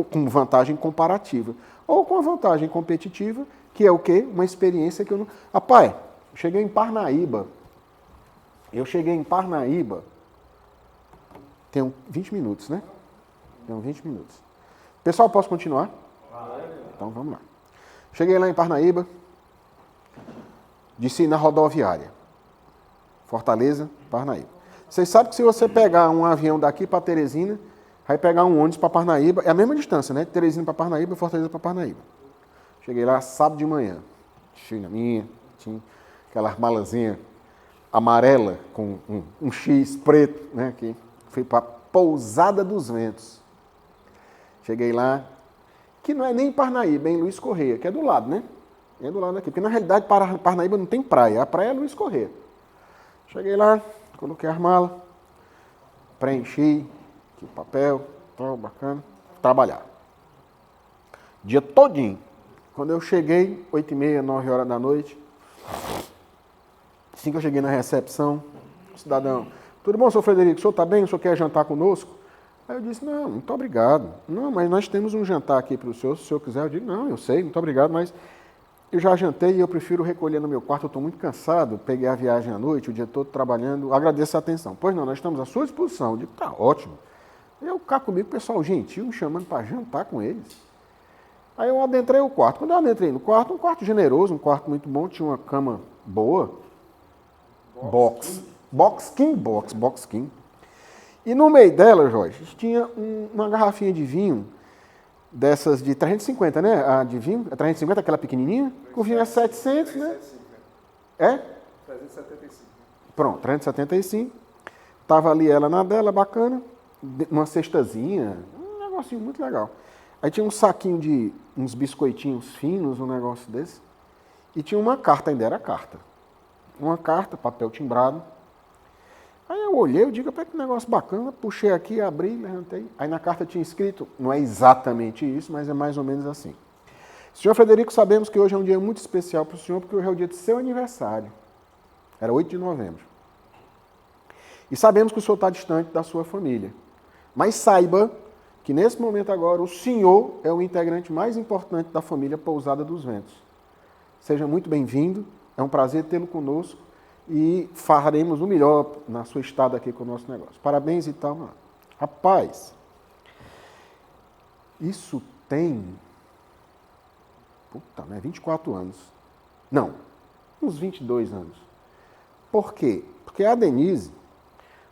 S2: Com vantagem comparativa. Ou com a vantagem competitiva, que é o quê? Uma experiência que eu não... Rapaz, eu cheguei em Parnaíba. Tenho 20 minutos, né? Tenho 20 minutos. Pessoal, posso continuar? Então vamos lá. Cheguei lá em Parnaíba, desci na rodoviária. Fortaleza, Parnaíba. Vocês sabem que se você pegar um avião daqui para Teresina, vai pegar um ônibus para Parnaíba, é a mesma distância, né? Teresina para Parnaíba e Fortaleza para Parnaíba. Cheguei lá sábado de manhã. Cheguei na minha, tinha aquela malazinha amarela com um X preto, né? Aqui. Fui para Pousada dos Ventos. Cheguei lá, que não é nem Parnaíba, é em Luiz Correia, que é do lado, né? É do lado aqui, porque na realidade Parnaíba não tem praia, a praia é Luiz Correia. Cheguei lá, coloquei as malas, preenchi aqui o papel, tal, bacana, trabalhar. Dia todinho. Quando eu cheguei, 8h30, 9h da noite, assim que eu cheguei na recepção, o cidadão, tudo bom, senhor Frederico, o senhor está bem? O senhor quer jantar conosco? Aí eu disse, não, muito obrigado. Não, mas nós temos um jantar aqui para o senhor, se o senhor quiser. Eu digo, não, eu sei, muito obrigado, mas eu já jantei e eu prefiro recolher no meu quarto, eu estou muito cansado, peguei a viagem à noite, o dia todo trabalhando, agradeço a atenção. Pois não, nós estamos à sua disposição. Eu digo, tá ótimo. Eu cá comigo, pessoal gentil, me chamando para jantar com eles. Aí eu adentrei o quarto. Quando eu adentrei no quarto, um quarto generoso, um quarto muito bom, tinha uma cama boa, box king. E no meio dela, Jorge, tinha uma garrafinha de vinho, dessas de 350, né? A de vinho, é 350, aquela pequenininha? O vinho é 700, né? É?
S1: 375.
S2: Pronto, 375. Tava ali ela na dela, bacana, numa cestazinha, um negocinho muito legal. Aí tinha um saquinho de uns biscoitinhos finos, um negócio desse. E tinha uma carta, ainda era carta. Uma carta, papel timbrado. Aí eu olhei, eu digo, que negócio bacana, puxei aqui, abri, levantei. Aí na carta tinha escrito, não é exatamente isso, mas é mais ou menos assim. Senhor Frederico, sabemos que hoje é um dia muito especial para o senhor, porque hoje é o dia de seu aniversário. Era 8 de novembro. E sabemos que o senhor está distante da sua família. Mas saiba que nesse momento agora, o senhor é o integrante mais importante da família Pousada dos Ventos. Seja muito bem-vindo, é um prazer tê-lo conosco. E faremos o melhor na sua estada aqui com o nosso negócio. Parabéns e tal. Mano. Rapaz, isso tem 24 anos. Não, uns 22 anos. Por quê? Porque a Denise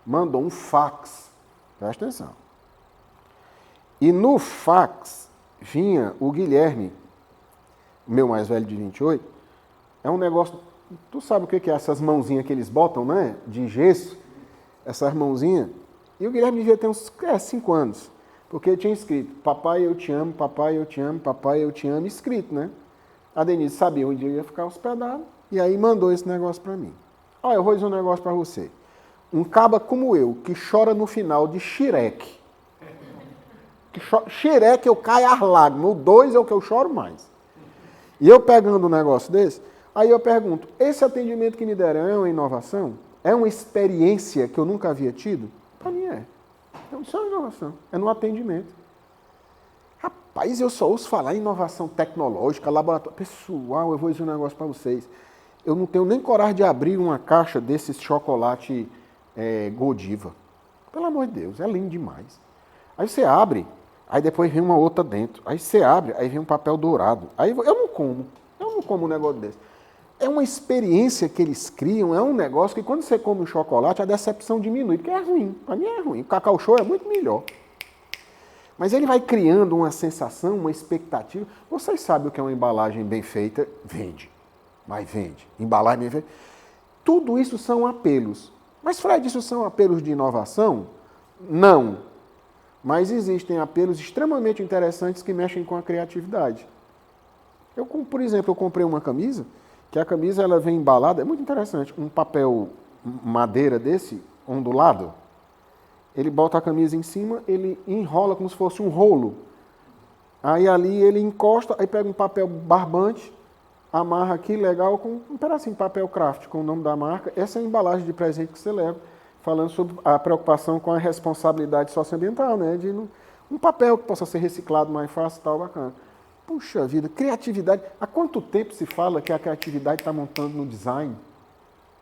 S2: mandou um fax, presta atenção. E no fax vinha o Guilherme, meu mais velho de 28, é um negócio... Tu sabe o que é essas mãozinhas que eles botam, né? De gesso. Essas mãozinhas. E o Guilherme devia ter uns 5 anos. Porque tinha escrito, papai eu te amo, papai eu te amo, papai eu te amo, escrito, né? A Denise sabia onde eu ia ficar hospedado. E aí mandou esse negócio para mim. Olha, eu vou dizer um negócio para você. Um caba como eu, que chora no final de Shrek. Shrek eu caio às lágrimas. O 2 é o que eu choro mais. E eu pegando um negócio desse... Aí eu pergunto, esse atendimento que me deram é uma inovação? É uma experiência que eu nunca havia tido? Para mim é. Então, isso é uma inovação. É no atendimento. Rapaz, eu só ouço falar em inovação tecnológica, laboratório. Pessoal, eu vou dizer um negócio para vocês. Eu não tenho nem coragem de abrir uma caixa desses chocolate Godiva. Pelo amor de Deus, é lindo demais. Aí você abre, aí depois vem uma outra dentro. Aí você abre, aí vem um papel dourado. Aí eu não como um negócio desse. É uma experiência que eles criam, é um negócio que quando você come um chocolate, a decepção diminui, porque é ruim. Para mim é ruim. O Cacau Show é muito melhor. Mas ele vai criando uma sensação, uma expectativa. Vocês sabem o que é uma embalagem bem feita? Vende. Mas vende. Embalagem bem feita. Tudo isso são apelos. Mas, Fred, isso são apelos de inovação? Não. Mas existem apelos extremamente interessantes que mexem com a criatividade. Por exemplo, eu comprei uma camisa, que a camisa ela vem embalada, é muito interessante, um papel madeira desse, ondulado, ele bota a camisa em cima, ele enrola como se fosse um rolo. Aí ali ele encosta, aí pega um papel barbante, amarra aqui, legal, com um pedacinho de papel craft com o nome da marca. Essa é a embalagem de presente que você leva, falando sobre a preocupação com a responsabilidade socioambiental, né? De um papel que possa ser reciclado mais fácil e tal, bacana. Puxa vida, criatividade. Há quanto tempo se fala que a criatividade está montando no design?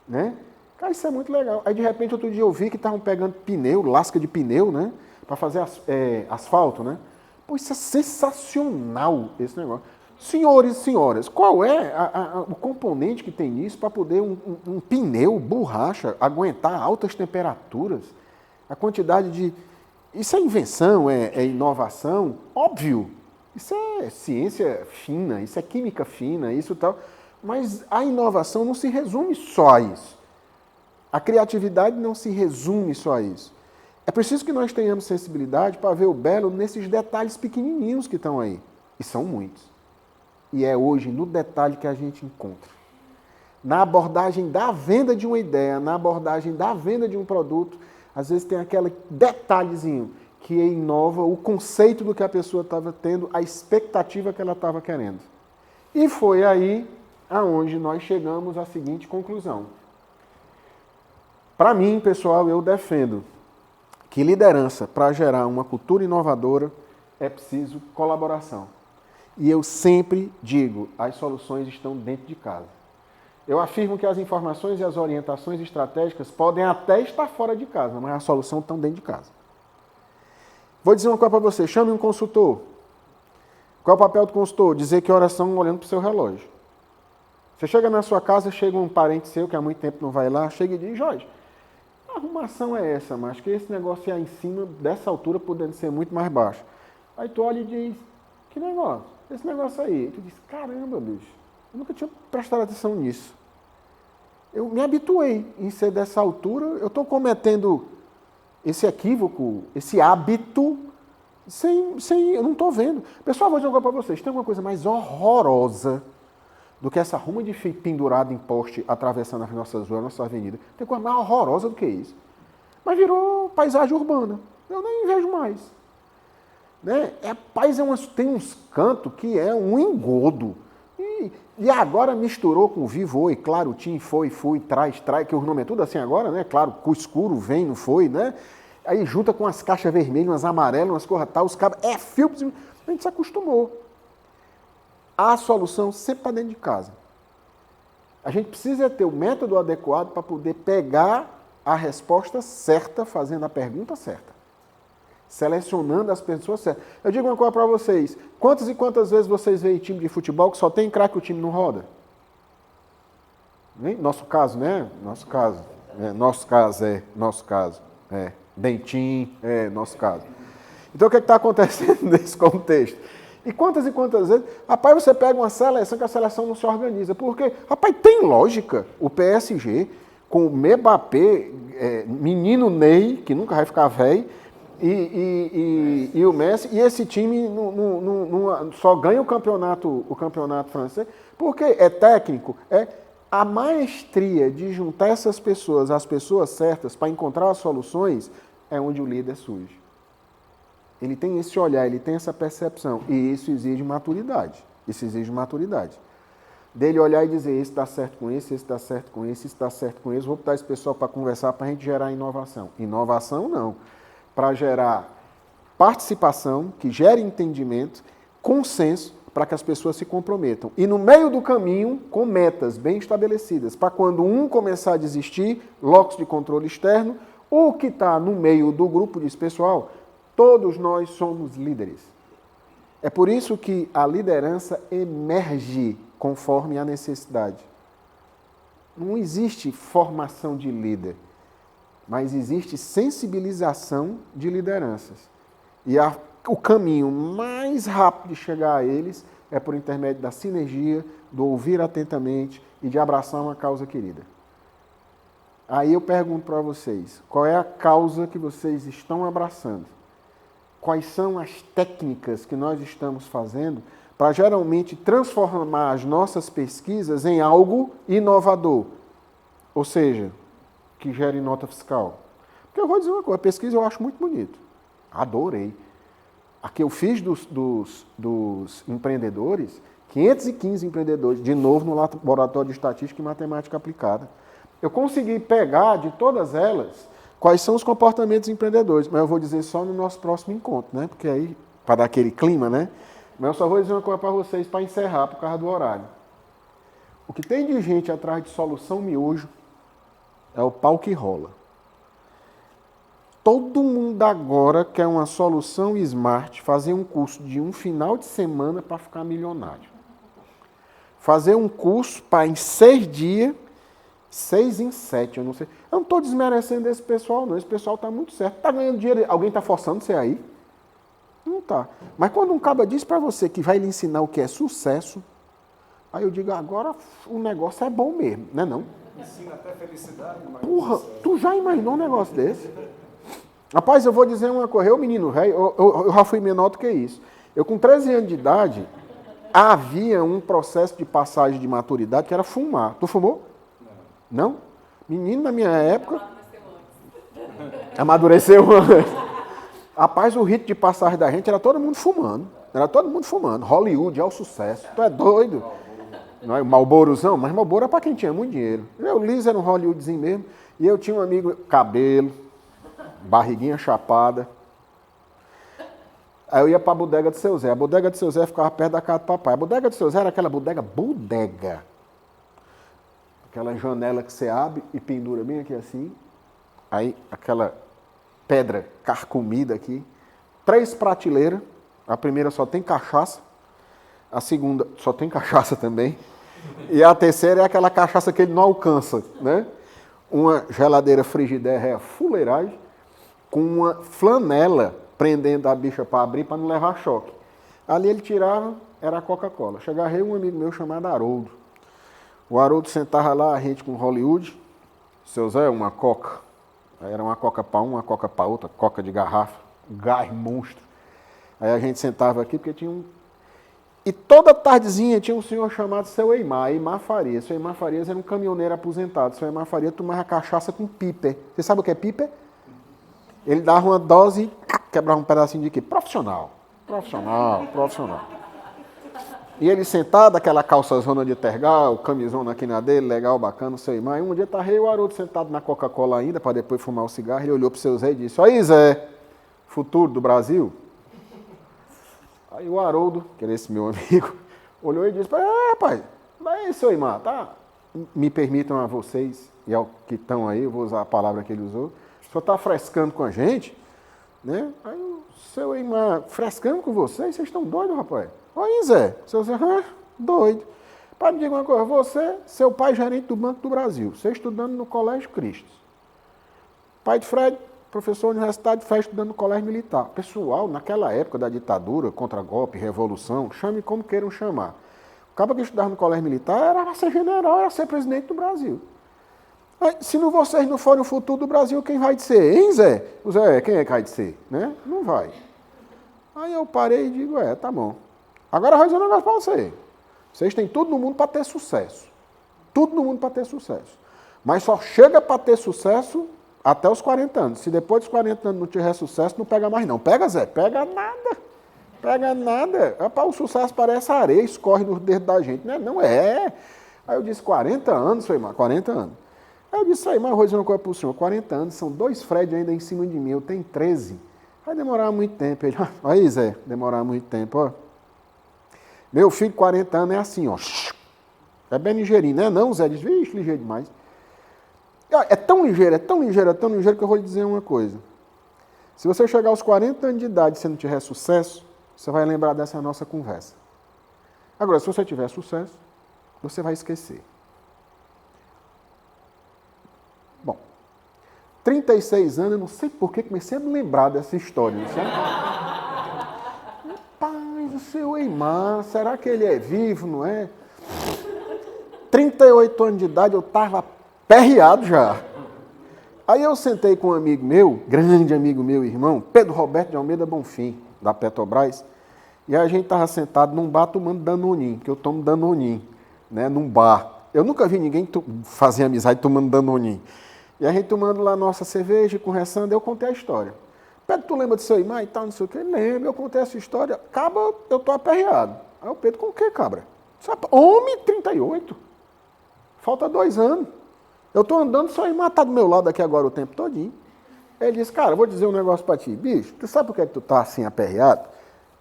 S2: Né? Cara, isso é muito legal. Aí, de repente, outro dia eu vi que estavam pegando pneu, lasca de pneu, né? Para fazer asfalto, né? Pô, isso é sensacional, esse negócio. Senhores e senhoras, qual é o componente que tem nisso para poder um pneu, borracha, aguentar altas temperaturas? A quantidade de... Isso é invenção, é inovação? Óbvio. Isso é ciência fina, isso é química fina, isso tal. Mas a inovação não se resume só a isso. A criatividade não se resume só a isso. É preciso que nós tenhamos sensibilidade para ver o belo nesses detalhes pequenininhos que estão aí. E são muitos. E é hoje no detalhe que a gente encontra. Na abordagem da venda de uma ideia, na abordagem da venda de um produto, às vezes tem aquele detalhezinho que inova o conceito do que a pessoa estava tendo, a expectativa que ela estava querendo. E foi aí aonde nós chegamos à seguinte conclusão. Para mim, pessoal, eu defendo que liderança, para gerar uma cultura inovadora, é preciso colaboração. E eu sempre digo, as soluções estão dentro de casa. Eu afirmo que as informações e as orientações estratégicas podem até estar fora de casa, mas a solução está dentro de casa. Vou dizer uma coisa para você, chame um consultor. Qual é o papel do consultor? Dizer que horas são olhando para o seu relógio. Você chega na sua casa, chega um parente seu que há muito tempo não vai lá, chega e diz, Jorge, a arrumação é essa, mas que esse negócio aí em cima, dessa altura, podendo ser muito mais baixo. Aí tu olha e diz, que negócio? Esse negócio aí. E tu diz, caramba, bicho, eu nunca tinha prestado atenção nisso. Eu me habituei em ser dessa altura, eu estou cometendo esse equívoco, esse hábito, eu não estou vendo. Pessoal, vou dizer uma coisa para vocês, tem alguma coisa mais horrorosa do que essa ruma de fio pendurado em poste atravessando as nossas ruas, a nossa avenida. Tem coisa mais horrorosa do que isso. Mas virou paisagem urbana. Eu nem vejo mais. Né? Tem uns cantos que é um engodo. E agora misturou com o Vivo, e claro, Tim, foi, fui, traz, que o nome é tudo assim agora, né? Claro, com o escuro, vem, não foi, né? Aí junta com as caixas vermelhas, umas amarelas, umas cores tal, os cabos, fio, a gente se acostumou. A solução sempre está dentro de casa. A gente precisa ter o método adequado para poder pegar a resposta certa, fazendo a pergunta certa. Selecionando as pessoas certas. Eu digo uma coisa para vocês. Quantas e quantas vezes vocês veem time de futebol que só tem craque e o time não roda? Nosso caso, né? Nosso caso. Nosso caso. Dentinho, nosso caso. Então o que está acontecendo nesse contexto? E quantas vezes, rapaz, você pega uma seleção que a seleção não se organiza. Por quê? Rapaz, tem lógica. O PSG, com o Mbappé, menino Ney, que nunca vai ficar velho, e o Messi, e esse time só ganha o campeonato francês, porque é técnico, a maestria de juntar essas pessoas, as pessoas certas, para encontrar as soluções, é onde o líder surge. Ele tem esse olhar, ele tem essa percepção, e isso exige maturidade. Dele olhar e dizer, esse dá certo com esse dá certo com esse dá certo com esse, vou botar esse pessoal para conversar, para a gente gerar inovação. Inovação não. Para gerar participação, que gere entendimento, consenso, para que as pessoas se comprometam. E no meio do caminho, com metas bem estabelecidas, para quando um começar a desistir, locus de controle externo, o que está no meio do grupo diz, pessoal, todos nós somos líderes. É por isso que a liderança emerge conforme a necessidade. Não existe formação de líder, mas existe sensibilização de lideranças. E o caminho mais rápido de chegar a eles é por intermédio da sinergia, do ouvir atentamente e de abraçar uma causa querida. Aí eu pergunto para vocês, qual é a causa que vocês estão abraçando? Quais são as técnicas que nós estamos fazendo para geralmente transformar as nossas pesquisas em algo inovador? Ou seja, que gere nota fiscal. Porque eu vou dizer uma coisa, a pesquisa eu acho muito bonito. Adorei. A que eu fiz dos empreendedores, 515 empreendedores, de novo no Laboratório de Estatística e Matemática Aplicada. Eu consegui pegar de todas elas quais são os comportamentos empreendedores, mas eu vou dizer só no nosso próximo encontro, né? Porque aí, para dar aquele clima, né? Mas eu só vou dizer uma coisa para vocês, para encerrar, por causa do horário. O que tem de gente atrás de solução miojo é o pau que rola. Todo mundo agora quer uma solução smart, fazer um curso de um final de semana para ficar milionário. Fazer um curso para em 6 dias, 6 em 7, eu não sei. Eu não estou desmerecendo esse pessoal, não. Esse pessoal está muito certo. Está ganhando dinheiro. Alguém está forçando você aí? Não está. Mas quando um caba diz para você que vai lhe ensinar o que é sucesso, aí eu digo, agora o negócio é bom mesmo, não é não?
S1: Ensina até felicidade. Mas
S2: Porra, tu já imaginou um negócio desse? Rapaz, eu vou dizer uma coisa, eu menino velho, eu já fui menor do que isso. Eu com 13 anos de idade, havia um processo de passagem de maturidade que era fumar. Tu fumou? Não? Menino, na minha época... Amadureceu antes. Rapaz, o rito de passagem da gente era todo mundo fumando. Era todo mundo fumando. Hollywood é o sucesso. Tu é doido? Não é Marlborozão, mas Marlboro é para quem tinha muito dinheiro. Eu, Liz, era um Hollywoodzinho mesmo. E eu tinha um amigo, cabelo, barriguinha chapada. Aí eu ia para a bodega do seu Zé. A bodega do seu Zé ficava perto da casa do papai. A bodega do seu Zé era aquela bodega. Aquela janela que você abre e pendura bem aqui assim. Aí aquela pedra carcomida aqui. 3 prateleiras. A primeira só tem cachaça. A segunda só tem cachaça também. E a terceira é aquela cachaça que ele não alcança, né? Uma geladeira Frigidaire fuleiragem com uma flanela prendendo a bicha para abrir para não levar choque. Ali ele tirava, era a Coca-Cola. Chegava aí um amigo meu chamado Haroldo. O Haroldo sentava lá, a gente com Hollywood. Seu Zé, uma Coca. Aí era uma Coca para uma Coca para outra, Coca de garrafa, gás monstro. Aí a gente sentava aqui porque tinha um... E toda tardezinha tinha um senhor chamado Seu Eimar Farias. Seu Eimar Farias era um caminhoneiro aposentado. Seu Eimar Farias tomava cachaça com piper. Você sabe o que é piper? Ele dava uma dose e quebrava um pedacinho de quê? Profissional. E ele sentado, aquela calça zona de tergal, camisona aqui na dele, legal, bacana, o Seu Eimar. E um dia estava o Haroldo sentado na Coca-Cola ainda, para depois fumar o cigarro. Ele olhou para o seu Zé e disse, aí Zé, futuro do Brasil? Aí o Haroldo, que era esse meu amigo, olhou e disse, rapaz, mas Seu Eimar, tá? Me permitam a vocês, e ao que estão aí, eu vou usar a palavra que ele usou, o senhor está frescando com a gente, né? Aí o Seu Eimar, frescando com vocês? Vocês estão doidos, rapaz? Oi, Zé. Seu Zé, doido. Pai, me diga uma coisa, você, seu pai gerente do Banco do Brasil, você estudando no Colégio Cristo. Pai de Fred, professor universitário, Fred estudando no Colégio Militar. Pessoal, naquela época da ditadura, contra-golpe, revolução, chame como queiram chamar. O cara que estudava no Colégio Militar era ser general, era ser presidente do Brasil. Aí, se não vocês não forem o futuro do Brasil, quem vai de ser? Hein, Zé? O Zé, quem é que vai de ser? Né? Não vai. Aí eu parei e digo, tá bom. Agora eu vou dizer um negócio para você. Vocês têm tudo no mundo para ter sucesso. Tudo no mundo para ter sucesso. Mas só chega para ter sucesso até os 40 anos. Se depois dos 40 anos não tiver sucesso, não pega mais não. Pega, Zé? Pega nada. Pega nada. O sucesso parece areia, escorre nos dedos da gente. Né? Não é. Aí eu disse, 40 anos, foi mais 40 anos. Aí eu disse, mas eu vou dizer uma coisa para o senhor. 40 anos, são 2 Fred ainda em cima de mim. Eu tenho 13. Vai demorar muito tempo. Ele, aí, Zé, demorar muito tempo, ó. Meu filho, 40 anos, é assim, ó. É bem ligeirinho, né? Não, Zé diz, vixe, ligeiro demais. É tão ligeiro que eu vou lhe dizer uma coisa. Se você chegar aos 40 anos de idade e você não tiver sucesso, você vai lembrar dessa nossa conversa. Agora, se você tiver sucesso, você vai esquecer. Bom, 36 anos, eu não sei por que comecei a me lembrar dessa história, não sei? Rapaz, o Seu Eimar, será que ele é vivo, não é? 38 anos de idade, eu estava perreado já. Aí eu sentei com um amigo meu, grande amigo meu, irmão, Pedro Roberto de Almeida Bonfim, da Petrobras, e a gente estava sentado num bar tomando Danoninho, que eu tomo Danoninho, né, num bar. Eu nunca vi ninguém fazer amizade tomando Danoninho. E a gente tomando lá nossa cerveja, conversando, eu contei a história. Pedro, tu lembra de seu irmão e tal, não sei o quê? Lembro, eu contei essa história. Cabra, eu tô aperreado. Aí o Pedro, com o quê, cabra? Homem, 38. Falta 2 anos. Eu tô andando, seu irmão tá do meu lado aqui agora o tempo todinho. Ele disse, cara, eu vou dizer um negócio pra ti. Bicho, tu sabe por que tu tá assim aperreado?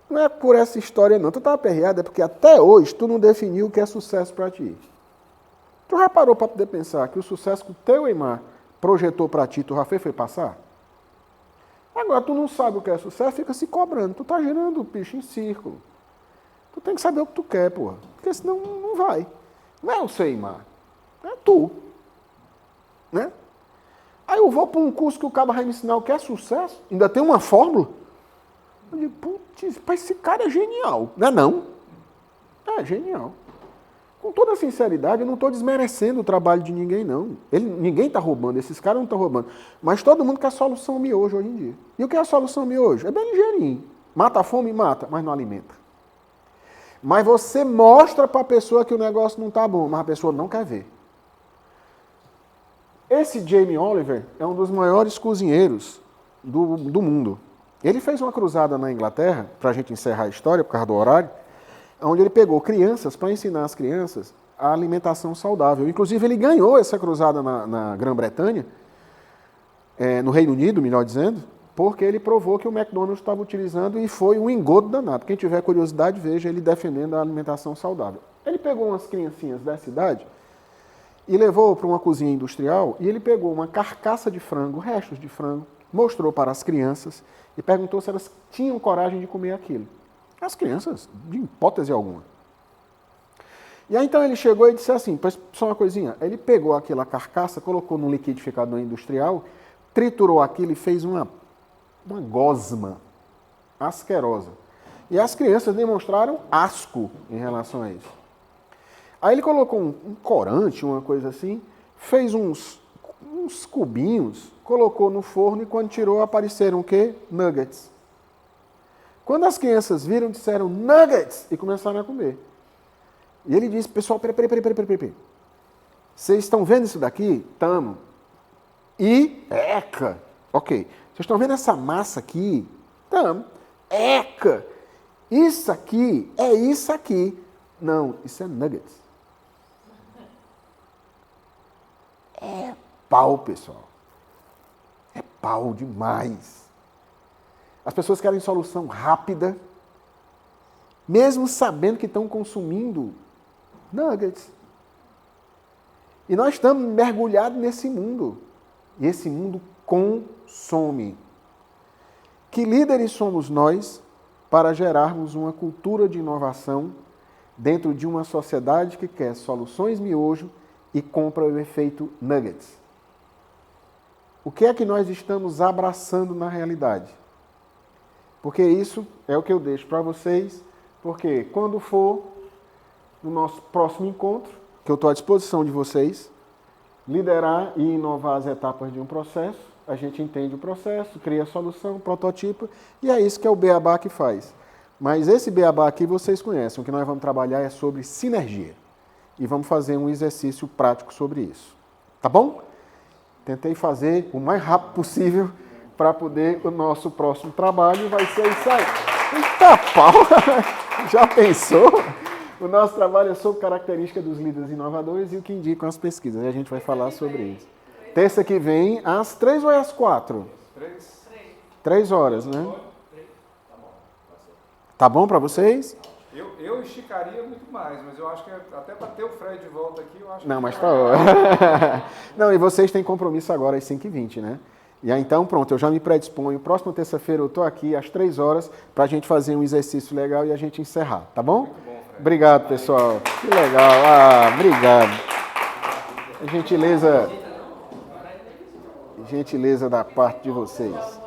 S2: Não é por essa história não. Tu tá aperreado é porque até hoje tu não definiu o que é sucesso pra ti. Tu já parou pra poder pensar que o sucesso que o teu irmão projetou pra ti, tu já foi passar? Agora, tu não sabe o que é sucesso, fica se cobrando. Tu tá girando o bicho em círculo. Tu tem que saber o que tu quer, porra. Porque senão não vai. Não é o seu irmão. É tu. Né? Aí eu vou para um curso que o cara vai me ensinar o que é sucesso. Ainda tem uma fórmula. Eu digo, putz, esse cara é genial. Não é não? É genial. Com toda sinceridade, eu não estou desmerecendo o trabalho de ninguém, não. Ninguém está roubando, esses caras não estão roubando. Mas todo mundo quer solução miojo hoje em dia. E o que é a solução miojo? É bem ligeirinho. Mata a fome, mata, mas não alimenta. Mas você mostra para a pessoa que o negócio não está bom, mas a pessoa não quer ver. Esse Jamie Oliver é um dos maiores cozinheiros do mundo. Ele fez uma cruzada na Inglaterra, para a gente encerrar a história, por causa do horário, onde ele pegou crianças para ensinar as crianças a alimentação saudável. Inclusive, ele ganhou essa cruzada na Grã-Bretanha, no Reino Unido, melhor dizendo, porque ele provou que o McDonald's estava utilizando e foi um engodo danado. Quem tiver curiosidade, veja ele defendendo a alimentação saudável. Ele pegou umas criancinhas dessa idade e levou para uma cozinha industrial e ele pegou uma carcaça de frango, restos de frango, mostrou para as crianças e perguntou se elas tinham coragem de comer aquilo. As crianças, de hipótese alguma. E aí então ele chegou e disse assim, só uma coisinha, ele pegou aquela carcaça, colocou no liquidificador industrial, triturou aquilo e fez uma gosma asquerosa. E as crianças demonstraram asco em relação a isso. Aí ele colocou um corante, uma coisa assim, fez uns cubinhos, colocou no forno e quando tirou apareceram o quê? Nuggets. Quando as crianças viram, disseram nuggets e começaram a comer. E ele disse, pessoal, peraí. Vocês estão vendo isso daqui? Tamo. E, eca. Ok. Vocês estão vendo essa massa aqui? Tamo. Eca. Isso aqui é isso aqui. Não, isso é nuggets. É pau, pessoal. É pau demais. As pessoas querem solução rápida, mesmo sabendo que estão consumindo nuggets. E nós estamos mergulhados nesse mundo. E esse mundo consome. Que líderes somos nós para gerarmos uma cultura de inovação dentro de uma sociedade que quer soluções miojo e compra o efeito nuggets? O que é que nós estamos abraçando na realidade? Porque isso é o que eu deixo para vocês, porque quando for no nosso próximo encontro, que eu estou à disposição de vocês, liderar e inovar as etapas de um processo, a gente entende o processo, cria a solução, prototipa, e é isso que é o Beabá que faz. Mas esse Beabá aqui vocês conhecem, o que nós vamos trabalhar é sobre sinergia. E vamos fazer um exercício prático sobre isso. Tá bom? Tentei fazer o mais rápido possível para poder o nosso próximo trabalho vai ser isso aí. Eita pau! Já pensou? O nosso trabalho é sobre características dos líderes inovadores e o que indicam as pesquisas. E a gente vai falar sobre isso. Terça que vem, às 3 ou às 4? 3 horas, né? Tá bom para vocês?
S1: Eu esticaria muito mais, mas eu acho que até para ter o Fred de volta aqui, eu acho
S2: não,
S1: que...
S2: mas tá bom. Não, e vocês têm compromisso agora às 5h20, né? E aí, então, pronto, eu já me predisponho. Próxima terça-feira eu estou aqui às 3 horas para a gente fazer um exercício legal e a gente encerrar, tá bom?
S1: Muito bom, Fred.
S2: Obrigado, pessoal. Que legal. Obrigado. Gentileza da parte de vocês.